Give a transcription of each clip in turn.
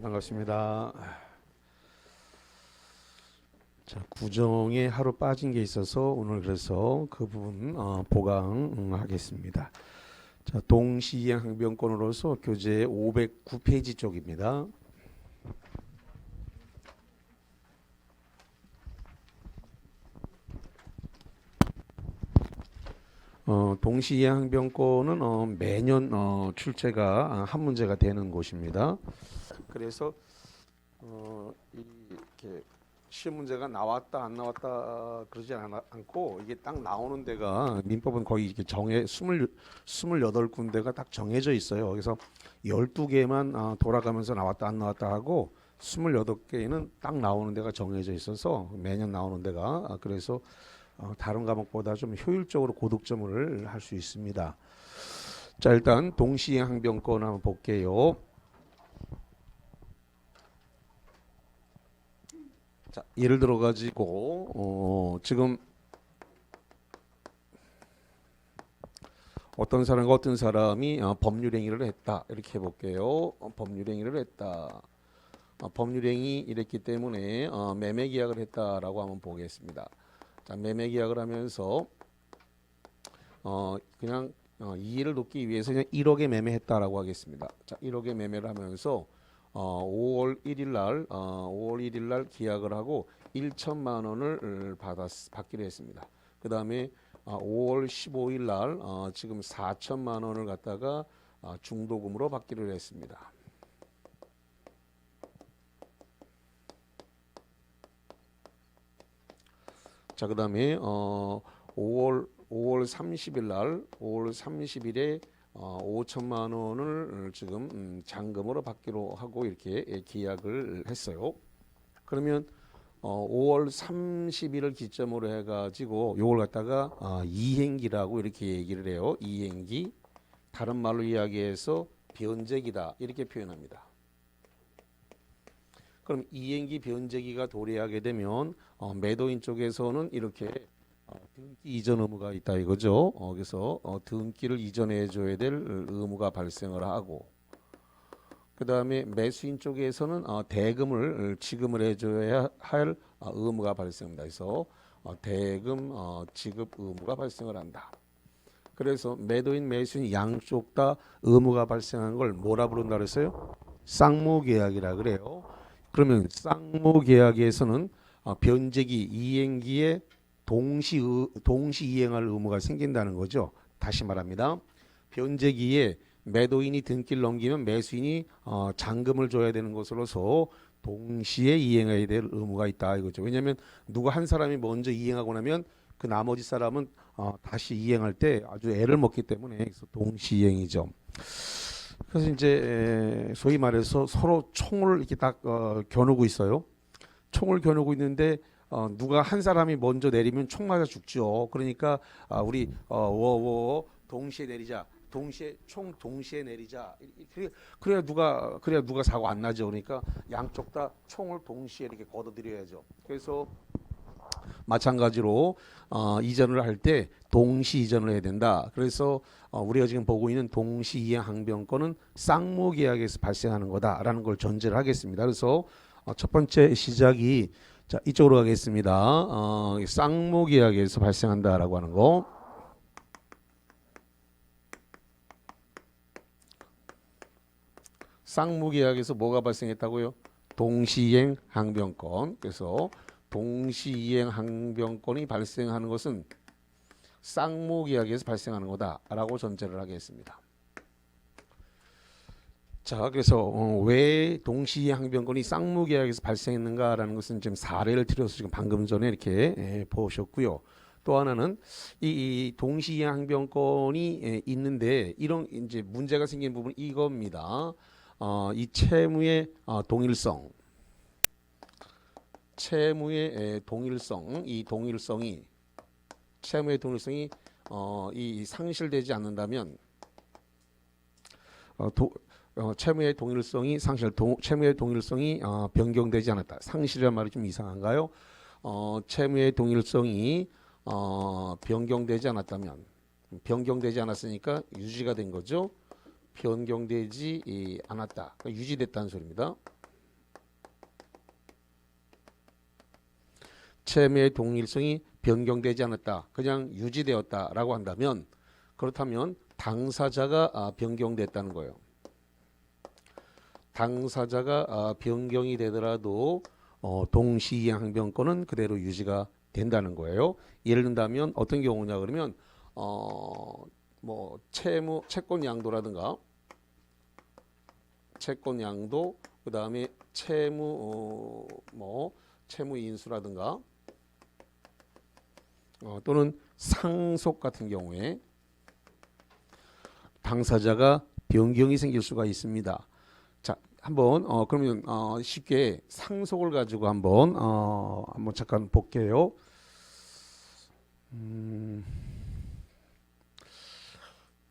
반갑습니다. 자, 구정에 하루 빠진 게 있어서 오늘 그래서 그 부분 보강하겠습니다. 자, 동시이행 항변권으로서 교재 509페이지 쪽입니다. 동시이행 항변권은 매년 출제가 한 문제가 되는 곳입니다. 그래서 이렇게 시험 문제가 나왔다 안 나왔다 그러지 않고 이게 딱 나오는 데가 민법은 거의 이렇게 28군데가 딱 정해져 있어요. 그래서 12개만 돌아가면서 나왔다 안 나왔다 하고 28개는 딱 나오는 데가 정해져 있어서 매년 나오는 데가 그래서 다른 과목보다 좀 효율적으로 고득점을 할 수 있습니다. 자, 일단 동시이행 항변권 한번 볼게요. 자, 예를 들어 가지고 지금 어떤 사람이 법률행위를 했다 이렇게 해볼게요. 법률행위를 했다. 법률행위 이랬기 때문에 매매계약을 했다라고 한번 보겠습니다. 자, 매매계약을 하면서 그냥 이해를 돕기 위해서 그냥 1억에 매매했다라고 하겠습니다. 자, 1억에 매매를 하면서 5월 1일 날 계약을 하고 1천만 원을 받기로 했습니다. 그 다음에 5월 15일 날 지금 4천만 원을 갖다가 중도금으로 받기로 했습니다. 자, 그 다음에 5월 30일에 5천만 원을 지금 잔금으로 받기로 하고 이렇게 계약을 했어요. 그러면 5월 30일을 기점으로 해가지고 요걸 갖다가 이행기라고 이렇게 얘기를 해요. 이행기. 다른 말로 이야기해서 변제기다 이렇게 표현합니다. 그럼 이행기 변제기가 도래하게 되면 매도인 쪽에서는 이렇게 등기 이전 의무가 있다 이거죠. 그래서 등기를 이전해 줘야 될 의무가 발생을 하고 그 다음에 매수인 쪽에서는 대금을 지급을 해줘야 할 의무가 발생합니다. 그래서 대금 지급 의무가 발생을 한다. 그래서 매도인 매수인 양쪽 다 의무가 발생한 걸 뭐라 부른다 그랬어요? 쌍무계약이라 그래요. 그러면 쌍무계약에서는 변제기 이행기에 동시 이행할 의무가 생긴다는 거죠. 다시 말합니다. 변제기에 매도인이 등기를 넘기면 매수인이 잔금을 줘야 되는 것으로서 동시에 이행해야 될 의무가 있다 이거죠. 왜냐하면 누가 한 사람이 먼저 이행하고 나면 그 나머지 사람은 다시 이행할 때 아주 애를 먹기 때문에 그래서 동시 이행이죠. 그래서 이제 소위 말해서 서로 총을 이렇게 딱 겨누고 있어요. 총을 겨누고 있는데 누가 한 사람이 먼저 내리면 총 맞아 죽죠. 그러니까 우리 동시에 내리자. 총 동시에 내리자. 그래야 누가 사고 안 나죠. 그러니까 양쪽 다 총을 동시에 이렇게 걷어들여야죠. 그래서 마찬가지로 이전을 할 때 동시 이전을 해야 된다. 그래서 우리가 지금 보고 있는 동시 이행 항변권은 쌍무계약에서 발생하는 거다라는 걸 전제를 하겠습니다. 그래서 첫 번째 시작이 자, 이쪽으로 가겠습니다. 쌍무계약에서 발생한다라고 하는 거. 쌍무계약에서 뭐가 발생했다고요? 동시이행 항변권. 그래서 동시이행 항변권이 발생하는 것은 쌍무계약에서 발생하는 거다라고 전제를 하겠습니다. 자, 그래서 왜 동시이행 항변권이 쌍무계약에서 발생했는가라는 것은 지금 사례를 들어서 지금 방금 전에 이렇게 보셨고요. 또 하나는 이 동시이행 항변권이 있는데 이런 이제 문제가 생긴 부분은 이겁니다. 이 채무의 동일성, 이 동일성이 채무의 동일성이 이 상실되지 않는다면 채무의 동일성이 채무의 동일성이 변경되지 않았다. 상실이란 말이 좀 이상한가요? 채무의 동일성이 변경되지 않았다면 변경되지 않았으니까 유지가 된 거죠. 변경되지 않았다. 그러니까 유지됐다는 소리입니다. 채무의 동일성이 변경되지 않았다. 그냥 유지되었다라고 한다면 그렇다면 당사자가 변경됐다는 거예요. 당사자가 변경이 되더라도 동시이행 항변권은 그대로 유지가 된다는 거예요. 예를 든다면 어떤 경우냐 그러면 뭐 채권 양도라든가 채권 양도 그다음에 채무 채무 인수라든가 또는 상속 같은 경우에 당사자가 변경이 생길 수가 있습니다. 자, 한번 그러면 쉽게 상속을 가지고 한번 잠깐 볼게요.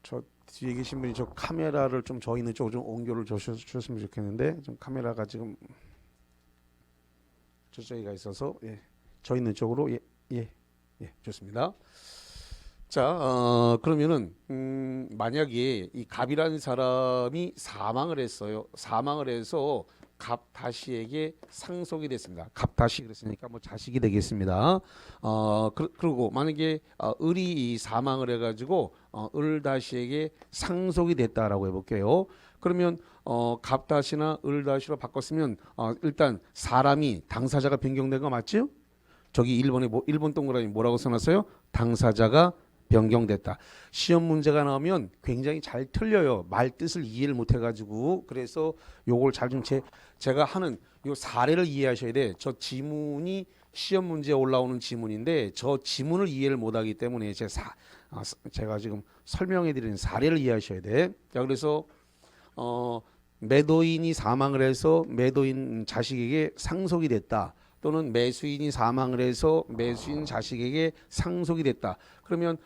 저 뒤에 계신 분이 저 카메라를 좀 저희 있는 쪽으로 좀 옮겨를 주셨으면 좋겠는데 좀 카메라가 지금 저쪽에 가 있어서 저희 있는 쪽으로 좋습니다. 자, 그러면은 만약에 이 갑이라는 사람이 사망을 했어요. 사망을 해서 갑다시에게 상속이 됐습니다. 갑다시 그랬으니까 뭐 자식이 되겠습니다. 그리고 만약에 을이 사망을 해가지고 을다시에게 상속이 됐다라고 해볼게요. 그러면 갑다시나 을다시로 바꿨으면 일단 사람이 당사자가 변경된 거 맞죠? 저기 일본 동그라미 뭐라고 써놨어요? 당사자가 변경됐다. 시험 문제가 나오면 굉장히 잘 틀려요. 말 뜻을 이해를 못 해가지고. 그래서 요걸 잘 좀 제가 하는 요 사례를 이해하셔야 돼. 저 지문이 시험 문제에 올라오는 지문인데 저 지문을 이해를 못하기 때문에 제가 지금 설명해드리는 사례를 이해하셔야 돼. 자, 그래서 매도인이 사망을 해서 매도인 자식에게 상속이 됐다. 또는 매수인이 사망을 해서 매수인 자식에게 상속이 됐다. 그러면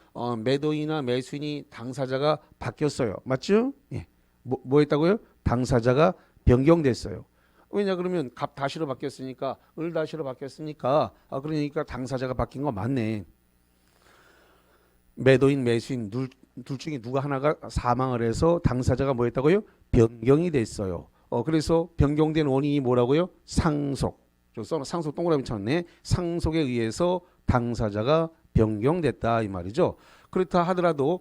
매도인이나 매수인이 당사자가 바뀌었어요. 맞죠? 예. 뭐 했다고요? 당사자가 변경됐어요. 왜냐 그러면 갑다시로 바뀌었으니까 을다시로 바뀌었으니까 그러니까 당사자가 바뀐 거 맞네. 매도인 매수인 둘 중에 누가 하나가 사망을 해서 당사자가 뭐 했다고요? 변경이 됐어요. 그래서 변경된 원인이 뭐라고요? 상속. 상속 동그라미 쳤네. 상속에 의해서 당사자가 변경됐다 이 말이죠. 그렇다 하더라도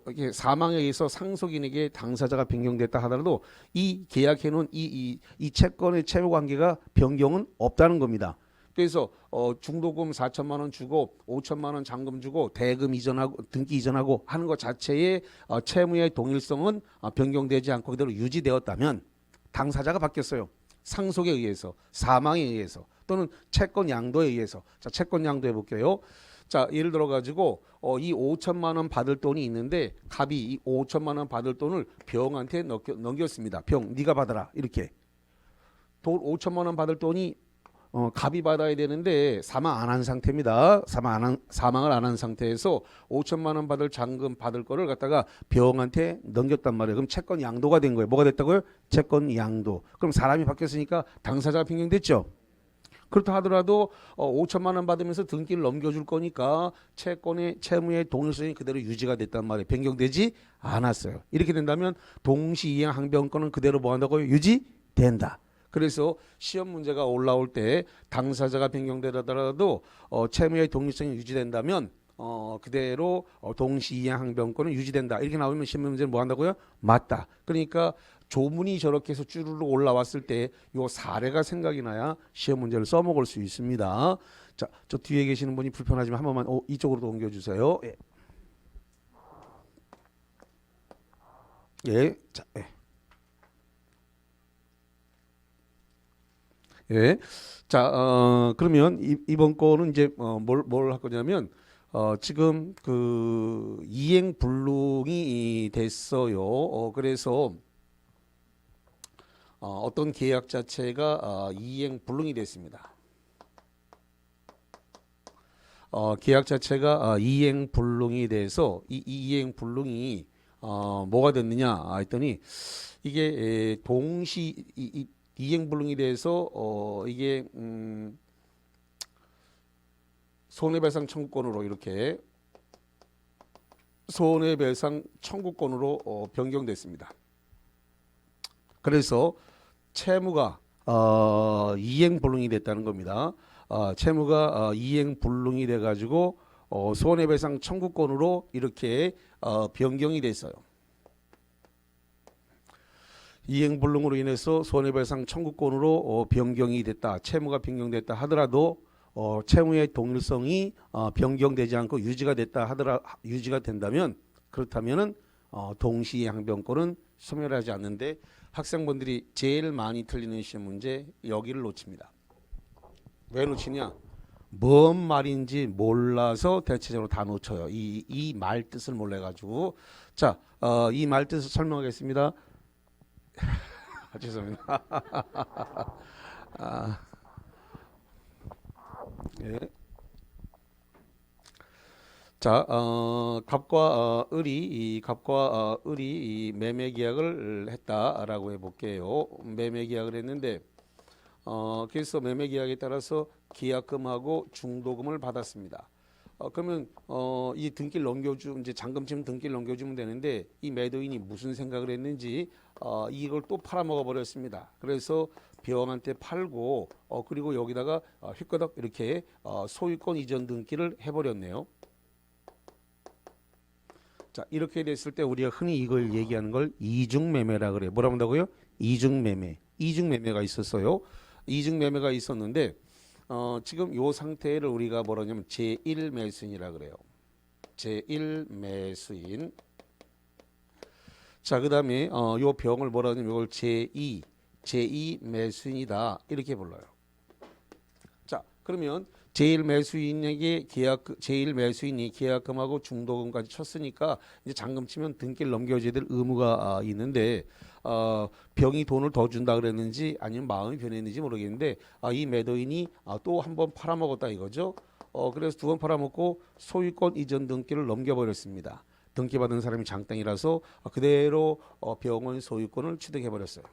이게 사망에 의해서 상속인에게 당사자가 변경됐다 하더라도 이 계약해놓은 이 채권의 채무 관계가 변경은 없다는 겁니다. 그래서 중도금 4천만 원 주고 5천만 원 잔금 주고 대금 이전하고 등기 이전하고 하는 것 자체의 채무의 동일성은 변경되지 않고 그대로 유지되었다면 당사자가 바뀌었어요. 상속에 의해서, 사망에 의해서 또는 채권 양도에 의해서. 자, 채권 양도 해볼게요. 자, 예를 들어 가지고 이 5천만 원 받을 돈이 있는데 갑이 이 5천만 원 받을 돈을 병한테 넘겼습니다. 병, 네가 받아라 이렇게. 돈 5천만 원 받을 돈이 갑이 받아야 되는데 사망 안 한 상태입니다. 사망을 안 한 상태에서 5천만 원 받을 잔금 받을 거를 갖다가 병한테 넘겼단 말이에요. 그럼 채권 양도가 된 거예요. 뭐가 됐다고요? 채권 양도. 그럼 사람이 바뀌었으니까 당사자가 변경됐죠. 그렇다 하더라도 5천만 원 받으면서 등기를 넘겨줄 거니까 채무의 동일성이 그대로 유지가 됐단 말이에요. 변경되지 않았어요. 이렇게 된다면 동시이행 항변권은 그대로 뭐 한다고요? 유지된다. 그래서 시험 문제가 올라올 때 당사자가 변경되더라도 채무의 동일성이 유지된다면 그대로 동시이행 항변권은 유지된다. 이렇게 나오면 시험 문제는 뭐 한다고요? 맞다. 그러니까 조문이 저렇게 해서 쭈르륵 올라왔을 때 요 사례가 생각이 나야 시험 문제를 써먹을 수 있습니다. 자, 저 뒤에 계시는 분이 불편하지만 한 번만 이쪽으로도 옮겨주세요. 예. 예. 자, 예. 예. 자, 그러면 이번 거는 이제 뭘 할 거냐면 지금 그 이행 불능이 됐어요. 그래서 어떤 계약 자체가 이행 불능이 됐습니다. 계약 자체가 이행 불능이 돼서 이 이행 불능이 뭐가 됐느냐 했더니 이게 이행 불능이 돼서 이게 손해배상 청구권으로 이렇게 손해배상 청구권으로 변경됐습니다. 그래서 채무가 이행 불능이 됐다는 겁니다. 채무가 이행불능이 돼가지고 손해배상 청구권으로 이렇게 변경이 됐어요. 이행불능으로 인해서 손해배상 청구권으로 변경이 됐다. 채무가 변경됐다 하더라도 채무의 동일성이 변경되지 않고 유지가 된다면 그렇다면은 동시항변권은 소멸하지 않는데 학생분들이 제일 많이 틀리는 시험 문제 여기를 놓칩니다. 왜 놓치냐? 뭔 말인지 몰라서 대체적으로 다 놓쳐요. 이 말 뜻을 몰라가지고. 자, 이 말 뜻을 설명하겠습니다. 죄송합니다. 예. 자, 갑과 을이 이 매매 계약을 했다라고 해볼게요. 매매 계약을 했는데, 그래서 매매 계약에 따라서 계약금하고 중도금을 받았습니다. 그러면 이 등기를 이제 잔금치면 등기를 넘겨주면 되는데 이 매도인이 무슨 생각을 했는지 이걸 또 팔아먹어 버렸습니다. 그래서 병한테 팔고 그리고 여기다가 휘꺼덕 이렇게 소유권 이전 등기를 해버렸네요. 자, 이렇게 됐을 때 우리가 흔히 이걸 얘기하는 걸 이중매매라 그래요. 뭐라 한다고요? 이중매매. 이중매매가 있었어요. 이중매매가 있었는데 지금 요 상태를 우리가 뭐라냐면 제1매수인이라 그래요. 제1매수인. 자, 그 다음에 요 병을 뭐라냐면 이걸 제2매수인이다 이렇게 불러요. 자, 그러면 제1매수인이 계약금하고 중도금까지 쳤으니까 이제 잔금 치면 등기를 넘겨줘야 될 의무가 있는데 병이 돈을 더 준다 그랬는지 아니면 마음이 변했는지 모르겠는데 이 매도인이 또 한 번 팔아먹었다 이거죠. 그래서 두 번 팔아먹고 소유권 이전 등기를 넘겨버렸습니다. 등기받은 사람이 장땡이라서 그대로 병은 소유권을 취득해버렸어요.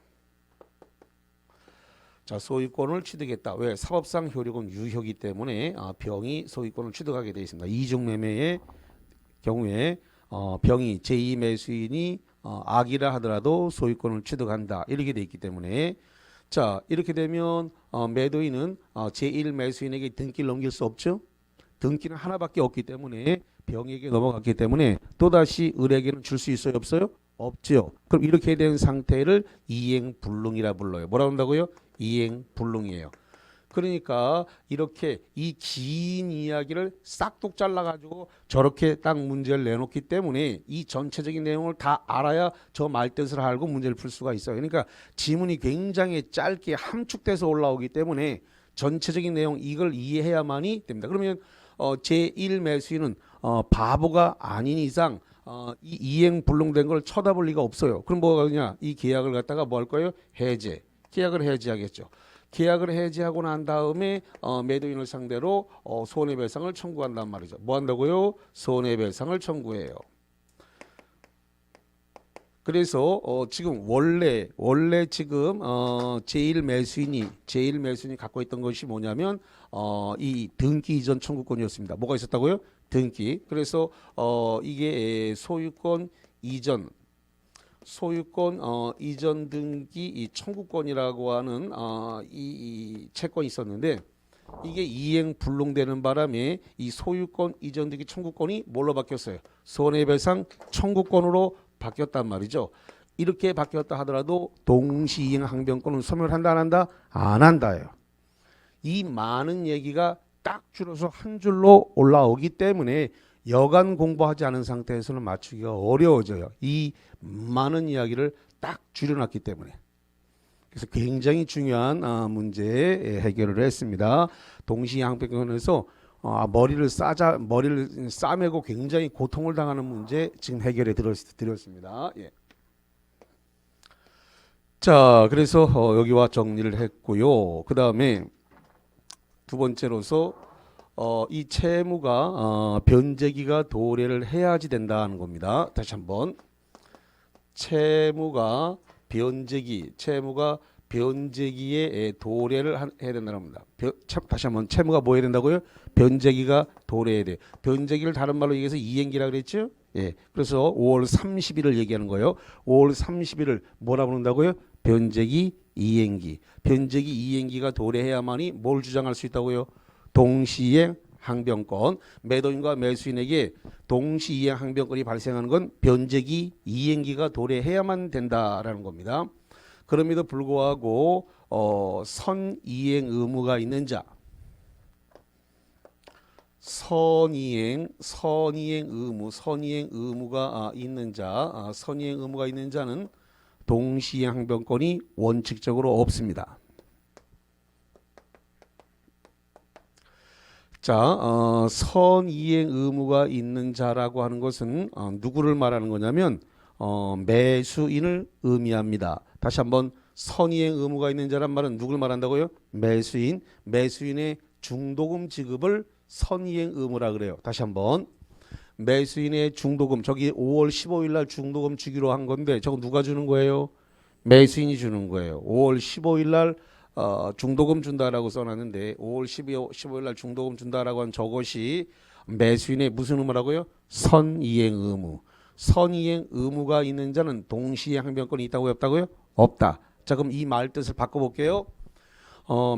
자, 소유권을 취득했다. 왜? 사법상 효력은 유효이기 때문에 병이 소유권을 취득하게 되어 있습니다. 이중매매의 경우에 병이 제2매수인이 악이라 하더라도 소유권을 취득한다. 이렇게 되어 있기 때문에 자, 이렇게 되면 매도인은 제1매수인에게 등기를 넘길 수 없죠. 등기는 하나밖에 없기 때문에 병에게 넘어갔기 때문에 또다시 을에게는 줄 수 있어요? 없어요? 없죠. 그럼 이렇게 된 상태를 이행불능이라 불러요. 뭐라 한다고요? 이행불능이에요. 그러니까 이렇게 이 긴 이야기를 싹둑 잘라가지고 저렇게 딱 문제를 내놓기 때문에 이 전체적인 내용을 다 알아야 저 말뜻을 알고 문제를 풀 수가 있어요. 그러니까 지문이 굉장히 짧게 함축돼서 올라오기 때문에 전체적인 내용 이걸 이해해야만이 됩니다. 그러면 제1매수인은 바보가 아닌 이상 이 이행불능된 걸 쳐다볼 리가 없어요. 그럼 뭐가 그냥 이 계약을 갖다가 뭐 할 거예요? 해제. 계약을 해지하겠죠. 계약을 해지하고 난 다음에 매도인을 상대로 손해배상을 청구한단 말이죠. 뭐 한다고요? 손해배상을 청구해요. 그래서 지금 원래 지금 제1매수인이 갖고 있던 것이 뭐냐면 이 등기 이전 청구권이었습니다. 뭐가 있었다고요? 등기. 그래서 이게 소유권 이전 등기 이 청구권이라고 하는 이 채권이 있었는데 이게 이행불능되는 바람에 이 소유권 이전 등기 청구권이 뭘로 바뀌었어요? 손해배상 청구권으로 바뀌었단 말이죠. 이렇게 바뀌었다 하더라도 동시이행 항변권은 소멸한다 안 한다? 안 한다예요. 이 많은 얘기가 딱 줄여서 한 줄로 올라오기 때문에 여간 공부하지 않은 상태에서는 맞추기가 어려워져요. 이 많은 이야기를 딱 줄여놨기 때문에. 그래서 굉장히 중요한 문제 해결을 했습니다. 동시항변권에서 머리를 싸매고 굉장히 고통을 당하는 문제 지금 해결해 드렸습니다. 예. 자, 그래서 여기와 정리를 했고요. 그 다음에 두 번째로서 이 채무가 변제기가 도래를 해야지 된다는 겁니다. 다시 한번 채무가 변제기에 도래를 해야 된다는 겁니다. 다시 한번 채무가 뭐 해야 된다고요? 변제기가 도래해야 돼. 변제기를 다른 말로 얘기해서 이행기라 그랬죠? 예. 그래서 5월 30일을 얘기하는 거예요. 5월 30일을 뭐라 부른다고요? 변제기 이행기. 변제기 이행기가 도래해야만이 뭘 주장할 수 있다고요? 동시이행 항변권. 매도인과 매수인에게 동시이행 항변권이 발생하는 건 변제기 이행기가 도래해야만 된다라는 겁니다. 그럼에도 불구하고 선이행 의무가 있는 자, 선이행 의무가 있는 자, 선이행 의무가 있는 자는 동시이행 항변권이 원칙적으로 없습니다. 자, 선이행 의무가 있는 자라고 하는 것은 누구를 말하는 거냐면 매수인을 의미합니다. 다시 한번 선이행 의무가 있는 자란 말은 누굴 말한다고요? 매수인, 매수인의 중도금 지급을 선이행 의무라 그래요. 다시 한번 매수인의 중도금, 저기 5월 15일 날 중도금 주기로 한 건데 저거 누가 주는 거예요? 매수인이 주는 거예요. 5월 15일 날 중도금 준다라고 써놨는데 5월 15일 날 중도금 준다라고 한 저것이 매수인의 무슨 의무라고요? 선이행 의무. 선이행 의무가 있는 자는 동시에 항변권이 있다고요? 없다고요? 없다. 자, 그럼 이 말 뜻을 바꿔볼게요.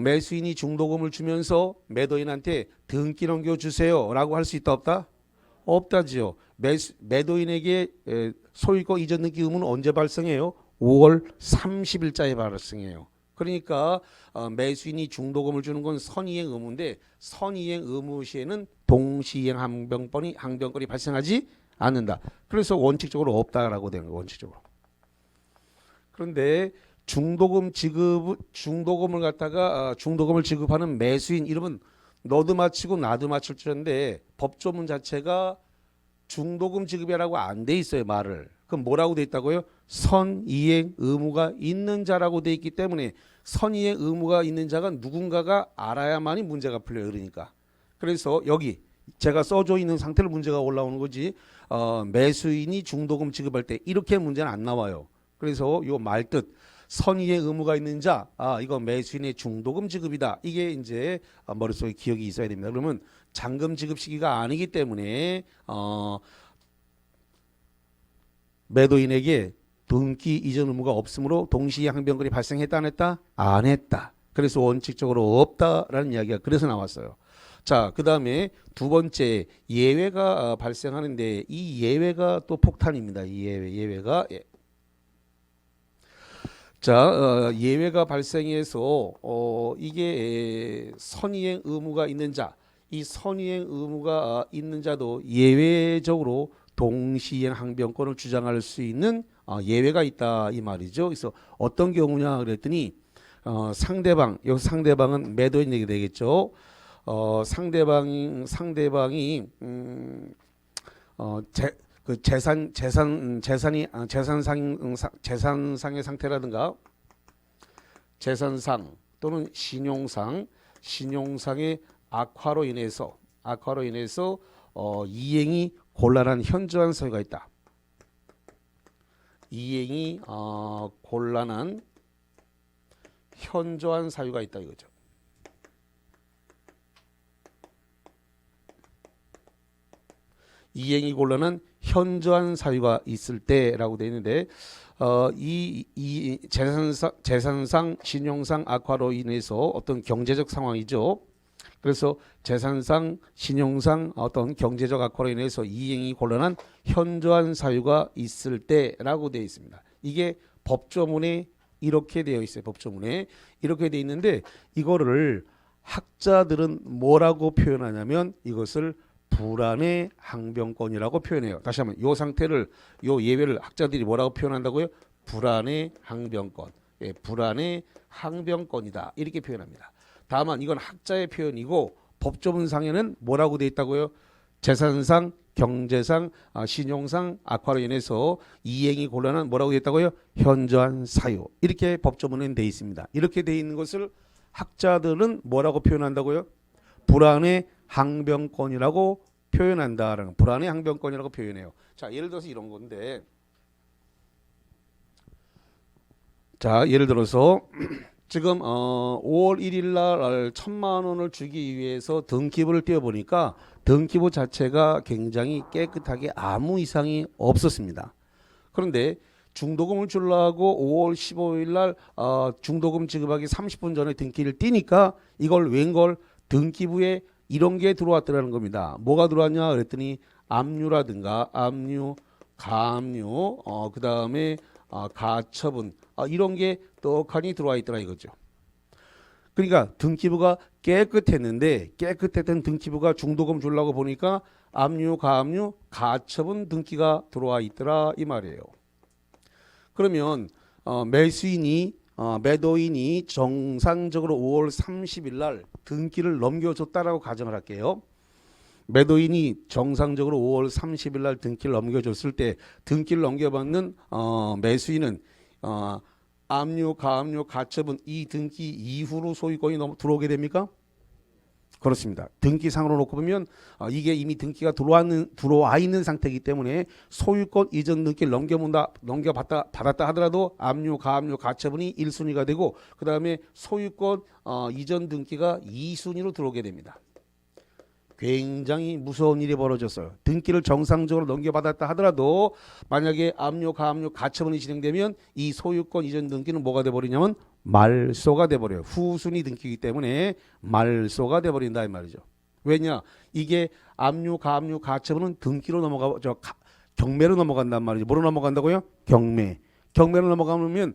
매수인이 중도금을 주면서 매도인한테 등기 넘겨주세요 라고 할 수 있다 없다? 없다지요. 매도인에게 소유권 이전 등기 의무는 언제 발생해요? 5월 30일자에 발생해요. 그러니까 매수인이 중도금을 주는 건 선이행 의무인데 선이행 의무 시에는 동시이행 항변권이 발생하지 않는다. 그래서 원칙적으로 없다라고 되는 거예요. 원칙적으로. 그런데 중도금을 갖다가 중도금을 지급하는 매수인 이름은 너도 마치고 나도 맞출 줄 알았는데 법조문 자체가 중도금 지급이라고 안 돼 있어요. 말을. 그럼 뭐라고 돼 있다고요? 선이행 의무가 있는 자라고 돼 있기 때문에 선이행 의무가 있는 자가 누군가가 알아야만이 문제가 풀려요. 그러니까. 그래서 여기 제가 써져 있는 상태로 문제가 올라오는 거지 매수인이 중도금 지급할 때 이렇게 문제는 안 나와요. 그래서 요 말뜻 선이행 의무가 있는 자, 이거 매수인의 중도금 지급이다. 이게 이제 머릿속에 기억이 있어야 됩니다. 그러면 잔금 지급 시기가 아니기 때문에 매도인에게 등기 이전 의무가 없으므로 동시에 항변권이 발생했다 안 했다? 안 했다. 그래서 원칙적으로 없다라는 이야기가 그래서 나왔어요. 자, 그 다음에 두 번째 예외가 발생하는데 이 예외가 또 폭탄입니다. 이 예외가 자, 예외가 발생해서 이게 선이행 의무가 있는 자, 이 선이행 의무가 있는 자도 예외적으로 동시이행 항변권을 주장할 수 있는 예외가 있다 이 말이죠. 그래서 어떤 경우냐 그랬더니 여기서 상대방은 매도인이 되겠죠. 상대방이 재산상의 상태라든가 재산상 또는 신용상의 악화로 인해서 이행이 곤란한 현저한 사유가 있다. 이행이 곤란한 현저한 사유가 있다 이거죠. 이행이 곤란한 현저한 사유가 있을 때라고 되어 있는데 이 재산상 신용상 악화로 인해서 어떤 경제적 상황이죠. 그래서 재산상 신용상 어떤 경제적 악화로 인해서 이행이 곤란한 현저한 사유가 있을 때라고 되어 있습니다. 이게 법조문에 이렇게 되어 있어요. 법조문에 이렇게 되어 있는데 이거를 학자들은 뭐라고 표현하냐면 이것을 불안의 항변권이라고 표현해요. 다시 한번 이 상태를 요 예외를 학자들이 뭐라고 표현한다고요? 불안의 항변권. 예, 불안의 항변권이다. 이렇게 표현합니다. 다만 이건 학자의 표현이고 법조문상에는 뭐라고 되어 있다고요? 재산상, 경제상, 신용상 악화로 인해서 이행이 곤란한 뭐라고 되어 있다고요? 현저한 사유. 이렇게 법조문에 되어 있습니다. 이렇게 되어 있는 것을 학자들은 뭐라고 표현한다고요? 불안의 항변권이라고 표현한다라는 불안의 항변권이라고 표현해요. 자, 예를 들어서 이런 건데, 자, 예를 들어서 지금 5월 1일 날 1,000만 원을 주기 위해서 등기부를 띄워보니까 등기부 자체가 굉장히 깨끗하게 아무 이상이 없었습니다. 그런데 중도금을 주려고 5월 15일 날 중도금 지급하기 30분 전에 등기를 띄니까 이걸 웬걸 등기부에 이런 게 들어왔더라는 겁니다. 뭐가 들어왔냐 그랬더니 압류라든가 압류, 가압류, 그 다음에 가처분 이런 게 떡하니 들어와 있더라 이거죠. 그러니까 등기부가 깨끗했던 등기부가 중도금 주려고 보니까 압류, 가압류, 가처분 등기가 들어와 있더라 이 말이에요. 그러면 매도인이 정상적으로 5월 30일 날 등기를 넘겨줬다라고 가정을 할게요. 매도인이 정상적으로 5월 30일 날 등기를 넘겨줬을 때 등기를 넘겨받는 매수인은 압류, 가압류, 가처분 이 등기 이후로 소유권이 들어오게 됩니까? 그렇습니다. 등기상으로 놓고 보면 이게 이미 등기가 들어와 있는 상태이기 때문에 소유권 이전 등기를 받았다 하더라도 압류, 가압류, 가처분이 1순위가 되고 그 다음에 소유권 이전 등기가 2순위로 들어오게 됩니다. 굉장히 무서운 일이 벌어졌어요. 등기를 정상적으로 넘겨받았다 하더라도 만약에 압류, 가압류, 가처분이 진행되면 이 소유권 이전 등기는 뭐가 돼버리냐면 말소가 돼버려요. 후순위 등기이기 때문에 말소가 돼버린다 이 말이죠. 왜냐? 이게 압류, 가압류, 가처분은 등기로 경매로 넘어간단 말이죠. 뭐로 넘어간다고요? 경매. 경매로 넘어가면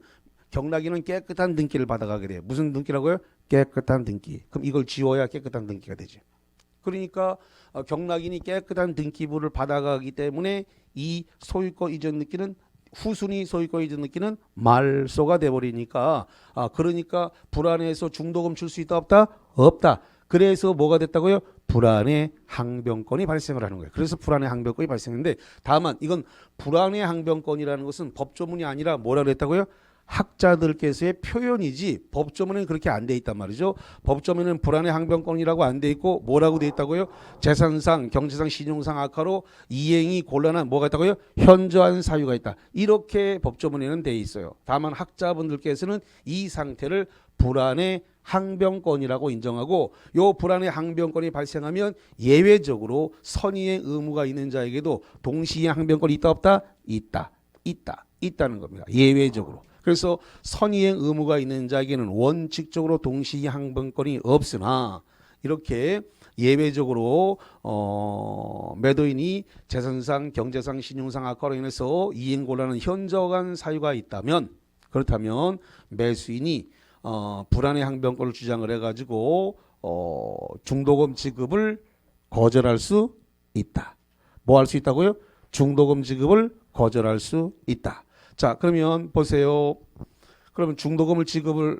경락인은 깨끗한 등기를 받아가게 돼요. 무슨 등기라고요? 깨끗한 등기. 그럼 이걸 지워야 깨끗한 등기가 되죠. 그러니까 경락인이 깨끗한 등기부를 받아가기 때문에 이 소유권 이전 등기는 후순위 소유권 이전 등기는 말소가 돼버리니까 그러니까 불안해서 중도금 줄 수 있다 없다? 없다. 그래서 뭐가 됐다고요? 불안의 항변권이 발생을 하는 거예요. 그래서 불안의 항변권이 발생했는데 다만 이건 불안의 항변권이라는 것은 법조문이 아니라 뭐라 그랬다고요? 학자들께서의 표현이지 법조문에는 그렇게 안 돼 있단 말이죠. 법조문에는 불안의 항변권이라고 안 돼 있고 뭐라고 돼 있다고요? 재산상, 경제상, 신용상 악화로 이행이 곤란한 뭐가 있다고요? 현저한 사유가 있다. 이렇게 법조문에는 돼 있어요. 다만 학자분들께서는 이 상태를 불안의 항변권이라고 인정하고 요 불안의 항변권이 발생하면 예외적으로 선의의 의무가 있는 자에게도 동시에 항변권이 있다 없다? 있다는 겁니다. 예외적으로. 그래서 선의의 의무가 있는 자에게는 원칙적으로 동시에 항변권이 없으나 이렇게 예외적으로 매도인이 재산상, 경제상, 신용상 악화로 인해서 이행곤란한 현저한 사유가 있다면 그렇다면 매수인이 불안의 항변권을 주장을 해가지고 중도금 지급을 거절할 수 있다. 뭐 할 수 있다고요? 중도금 지급을 거절할 수 있다. 자, 그러면 보세요. 그러면 중도금을 지급을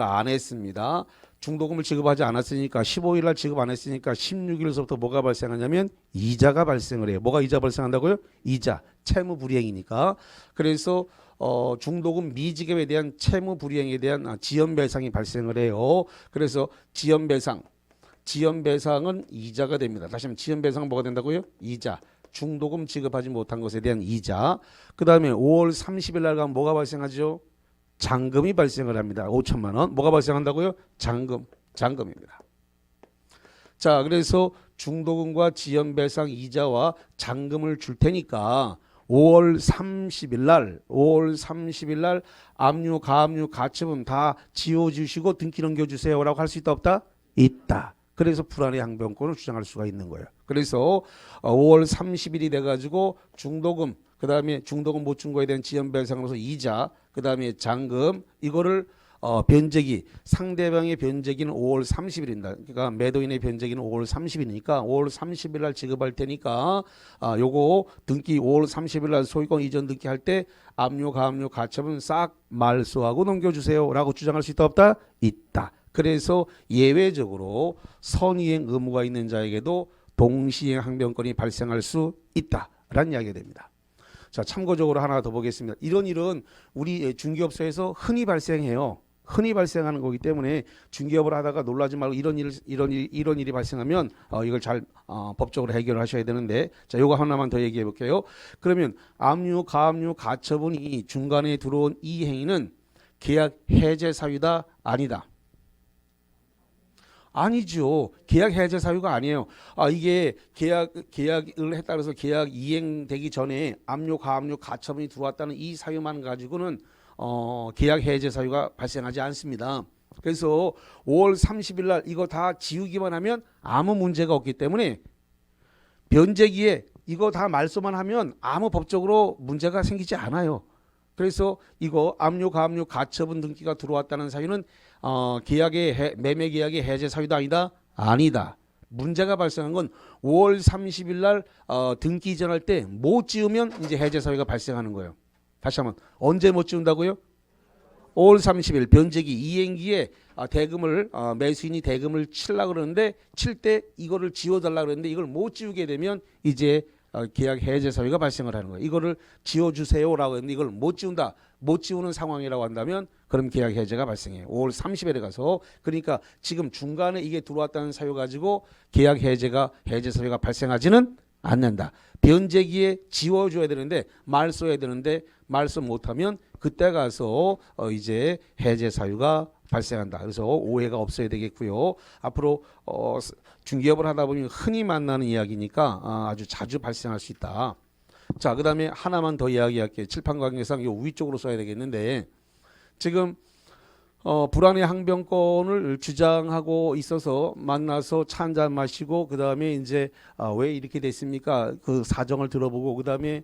안 했습니다. 중도금을 지급하지 않았으니까 15일 날 지급 안 했으니까 16일서부터 뭐가 발생하냐면 이자가 발생을 해요. 뭐가 이자 발생한다고요? 이자, 채무 불이행이니까. 그래서 중도금 미지급에 대한 채무 불이행에 대한 지연 배상이 발생을 해요. 그래서 지연 배상은 이자가 됩니다. 다시 한번 지연 배상은 뭐가 된다고요? 이자. 중도금 지급하지 못한 것에 대한 이자. 그 다음에 5월 30일 날 가면 뭐가 발생하죠? 잔금이 발생을 합니다. 5천만 원. 뭐가 발생한다고요? 잔금입니다. 자, 그래서 중도금과 지연 배상 이자와 잔금을 줄 테니까 5월 30일 날 압류, 가압류, 가처분 다 지워주시고 등기 넘겨주세요라고 할 수 있다 없다? 있다. 그래서 불안의 항변권을 주장할 수가 있는 거예요. 그래서 5월 30일이 돼가지고 중도금, 그 다음에 중도금 못 준 거에 대한 지연배상으로서 이자, 그 다음에 잔금, 이거를 변제기, 상대방의 변제기는 5월 30일입니다. 그러니까 매도인의 변제기는 5월 30일이니까 5월 30일 날 지급할 테니까 요거 등기 5월 30일 날 소유권 이전 등기할 때 압류, 가압류, 가처분 싹 말소하고 넘겨주세요라고 주장할 수 있다 없다? 있다. 그래서 예외적으로 선의행 의무가 있는 자에게도 동시행 항변권이 발생할 수 있다라는 이야기가 됩니다. 자, 참고적으로 하나 더 보겠습니다. 이런 일은 우리 중개업소에서 흔히 발생해요. 흔히 발생하는 거기 때문에 중개업을 하다가 놀라지 말고 이런 일이 발생하면 이걸 잘 법적으로 해결을 하셔야 되는데, 자, 요거 하나만 더 얘기해 볼게요. 그러면 압류, 가압류, 가처분이 중간에 들어온 이 행위는 계약 해제 사유다 아니다? 아니죠. 계약 해제 사유가 아니에요. 이게 계약을 했다 그래서 계약 이행되기 전에 압류, 가압류, 가처분이 들어왔다는 이 사유만 가지고는 계약 해제 사유가 발생하지 않습니다. 그래서 5월 30일 날 이거 다 지우기만 하면 아무 문제가 없기 때문에 변제기에 이거 다 말소만 하면 아무 법적으로 문제가 생기지 않아요. 그래서 이거 압류, 가압류, 가처분 등기가 들어왔다는 사유는 계약의 매매 계약의 해제 사유도 아니다. 아니다. 문제가 발생한 건 5월 30일 날 등기 이전할 때 못 지우면 이제 해제 사유가 발생하는 거예요. 다시 한번 언제 못 지운다고요? 5월 30일 변제기 이행기에 대금을 매수인이 대금을 치려고 그러는데 칠 때 이거를 지워달라고 그러는데 이걸 못 지우게 되면 이제 계약 해제 사유가 발생을 하는 거예요. 이거를 지워주세요라고 했는데 이걸 못 지운다. 못 지우는 상황이라고 한다면 그럼 계약 해제가 발생해요. 5월 30일에 가서. 그러니까 지금 중간에 이게 들어왔다는 사유 가지고 계약 해제 사유가 발생하지는 않는다. 변제기에 지워줘야 되는데 말소해야 되는데 말소 못하면 그때 가서 이제 해제 사유가 발생한다. 그래서 오해가 없어야 되겠고요. 앞으로 중개업을 하다 보면 흔히 만나는 이야기니까 아주 자주 발생할 수 있다. 자, 그 다음에 하나만 더 이야기할게요. 칠판 관계상 요 위쪽으로 써야 되겠는데 지금 불안의 항변권을 주장하고 있어서 만나서 차 한잔 마시고 그 다음에 이제 왜 이렇게 됐습니까? 그 사정을 들어보고 그 다음에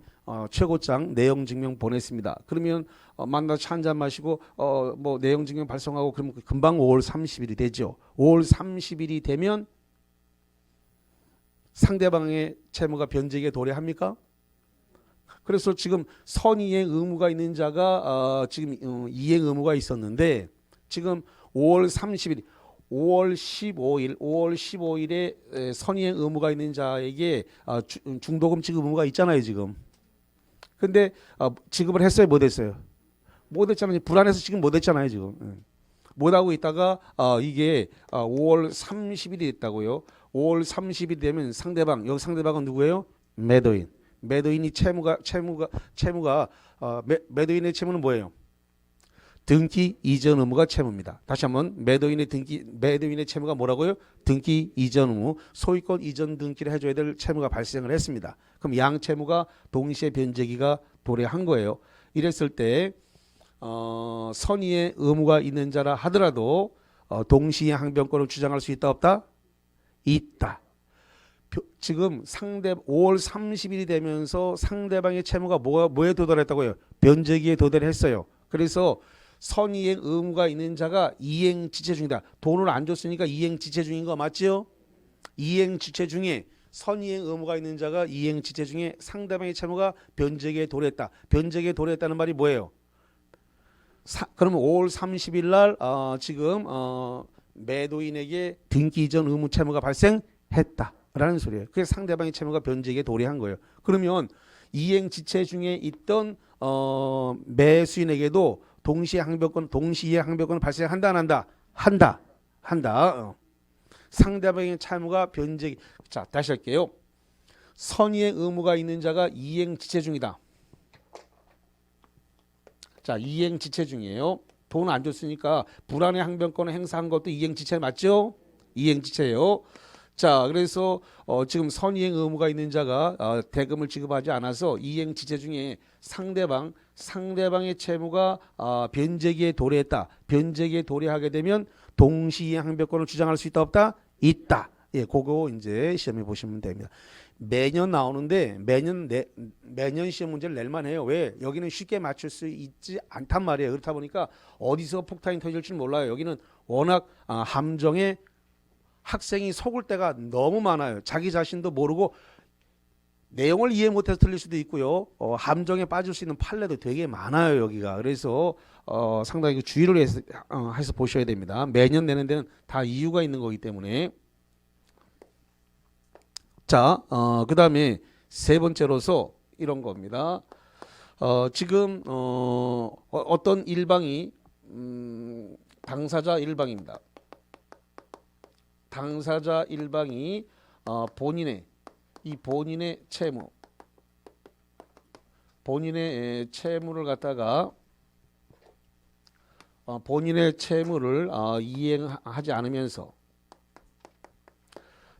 최고장 내용 증명 보냈습니다. 그러면 만나서 차 한잔 마시고 뭐 내용 증명 발송하고 그러면 금방 5월 30일이 되죠. 5월 30일이 되면 상대방의 채무가 변제기에 도래합니까? 그래서 지금 선이행 의무가 있는 자가 지금 이행 의무가 있었는데 지금 5월 30일, 5월 15일에 선이행 의무가 있는 자에게 중도금 지급 의무가 있잖아요 지금. 근데 지급을 했어요 못 했어요? 못 했잖아요. 불안해서 지금 못 했잖아요 지금. 못 하고 있다가 이게 5월 30일이 됐다고요. 5월 30일이 되면 상대방, 여기 상대방은 누구예요? 매도인. 매도인이 매도인의 채무는 뭐예요? 등기 이전 의무가 채무입니다. 다시 한번 매도인의 채무가 뭐라고요? 등기 이전 의무, 소유권 이전 등기를 해줘야 될 채무가 발생을 했습니다. 그럼 양 채무가 동시에 변제기가 도래한 거예요. 이랬을 때 선의의 의무가 있는 자라 하더라도 동시에 항변권을 주장할 수 있다 없다? 있다. 지금 5월 30일이 되면서 상대방의 채무가 뭐에 도달했다고요? 변제기에 도달했어요. 그래서 선이행 의무가 있는 자가 이행 지체 중이다. 돈을 안 줬으니까 이행 지체 중인 거 맞지요? 이행 지체 중에 선이행 의무가 있는 자가 이행 지체 중에 상대방의 채무가 변제기에 도래했다. 변제기에 도래했다는 말이 뭐예요? 그러면 5월 30일 날 지금 매도인에게 등기 이전 의무 채무가 발생했다. 라는 소리예요. 그래서 상대방의 채무가 변제기에 도래한 거예요. 그러면 이행 지체 중에 있던 매수인에게도 동시에 항변권 발생한다 안 한다? 한다. 상대방의 채무가 변제기. 자, 다시 할게요. 선의의 의무가 있는 자가 이행 지체 중이다. 자, 이행 지체 중이에요. 돈 안 줬으니까 불안의 항변권을 행사한 것도 이행 지체 맞죠? 이행 지체예요. 자, 그래서 지금 선이행 의무가 있는 자가 대금을 지급하지 않아서 이행 지체 중에 상대방의 채무가 변제기에 도래했다. 변제기에 도래하게 되면 동시이행 항변권을 주장할 수 있다 없다? 있다. 예, 그거 이제 시험에 보시면 됩니다. 매년 나오는데 매년 시험 문제를 낼만 해요. 왜? 여기는 쉽게 맞출 수 있지 않단 말이에요. 그렇다 보니까 어디서 폭탄이 터질 줄 몰라요. 여기는 워낙 함정에 학생이 속을 때가 너무 많아요. 자기 자신도 모르고 내용을 이해 못해서 틀릴 수도 있고요. 함정에 빠질 수 있는 판례도 되게 많아요. 여기가. 그래서 상당히 주의를 해서 보셔야 됩니다. 매년 내는 데는 다 이유가 있는 거기 때문에. 자, 그 다음에 세 번째로서 이런 겁니다. 지금 어떤 일방이 당사자 일방입니다. 당사자 일방이 본인의 채무를 갖다가 본인의 채무를 이행하지 않으면서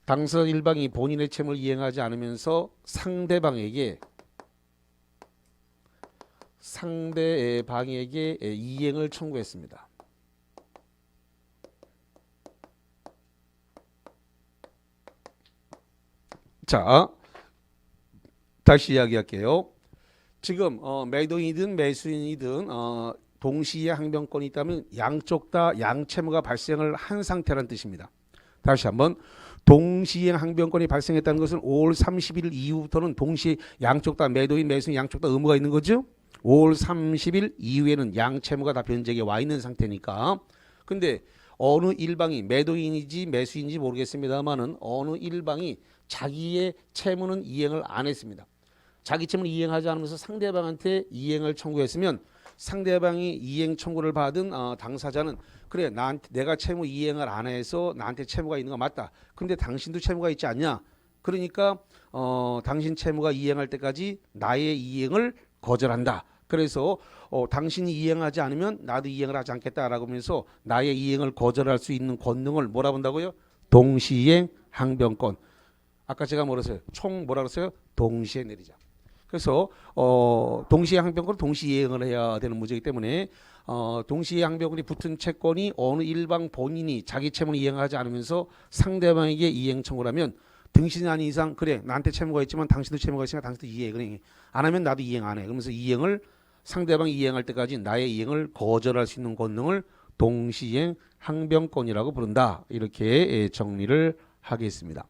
당사자 일방이 본인의 채무를 이행하지 않으면서 상대방에게 이행을 청구했습니다. 자, 다시 이야기할게요. 지금 매도인이든 매수인이든 동시에 항변권이 있다면 양쪽 다 양채무가 발생을 한 상태라는 뜻입니다. 다시 한번 동시에 항변권이 발생했다는 것은 5월 30일 이후부터는 동시에 양쪽 다 매도인 매수인 양쪽 다 의무가 있는 거죠. 5월 30일 이후에는 양채무가 다 변제기에 와 있는 상태니까. 근데 어느 일방이 매도인인지 매수인인지 모르겠습니다만은 어느 일방이 자기의 채무는 이행을 안 했습니다. 자기 채무는 이행하지 않으면서 상대방한테 이행을 청구했으면 상대방이 이행 청구를 받은 당사자는 그래 나한테 내가 채무 이행을 안 해서 나한테 채무가 있는 거 맞다. 근데 당신도 채무가 있지 않냐? 그러니까 당신 채무가 이행할 때까지 나의 이행을 거절한다. 그래서 당신이 이행하지 않으면 나도 이행을 하지 않겠다라고 하면서 나의 이행을 거절할 수 있는 권능을 뭐라 본다고요? 동시이행 항변권. 아까 제가 뭐라 했어요? 총 뭐라 그랬어요? 동시에 내리자. 그래서 동시에 항변권을 동시 이행을 해야 되는 문제이기 때문에 동시에 항변권이 붙은 채권이 어느 일방 본인이 자기 채무를 이행하지 않으면서 상대방에게 이행 청구를 하면 등신이 아닌 이상 그래 나한테 채무가 있지만 당신도 채무가 있으니까 당신도 이행을 안 하면 나도 이행 안 해. 그러면서 이행을 상대방이 이행할 때까지 나의 이행을 거절할 수 있는 권능을 동시이행 항변권이라고 부른다. 이렇게 정리를 하겠습니다.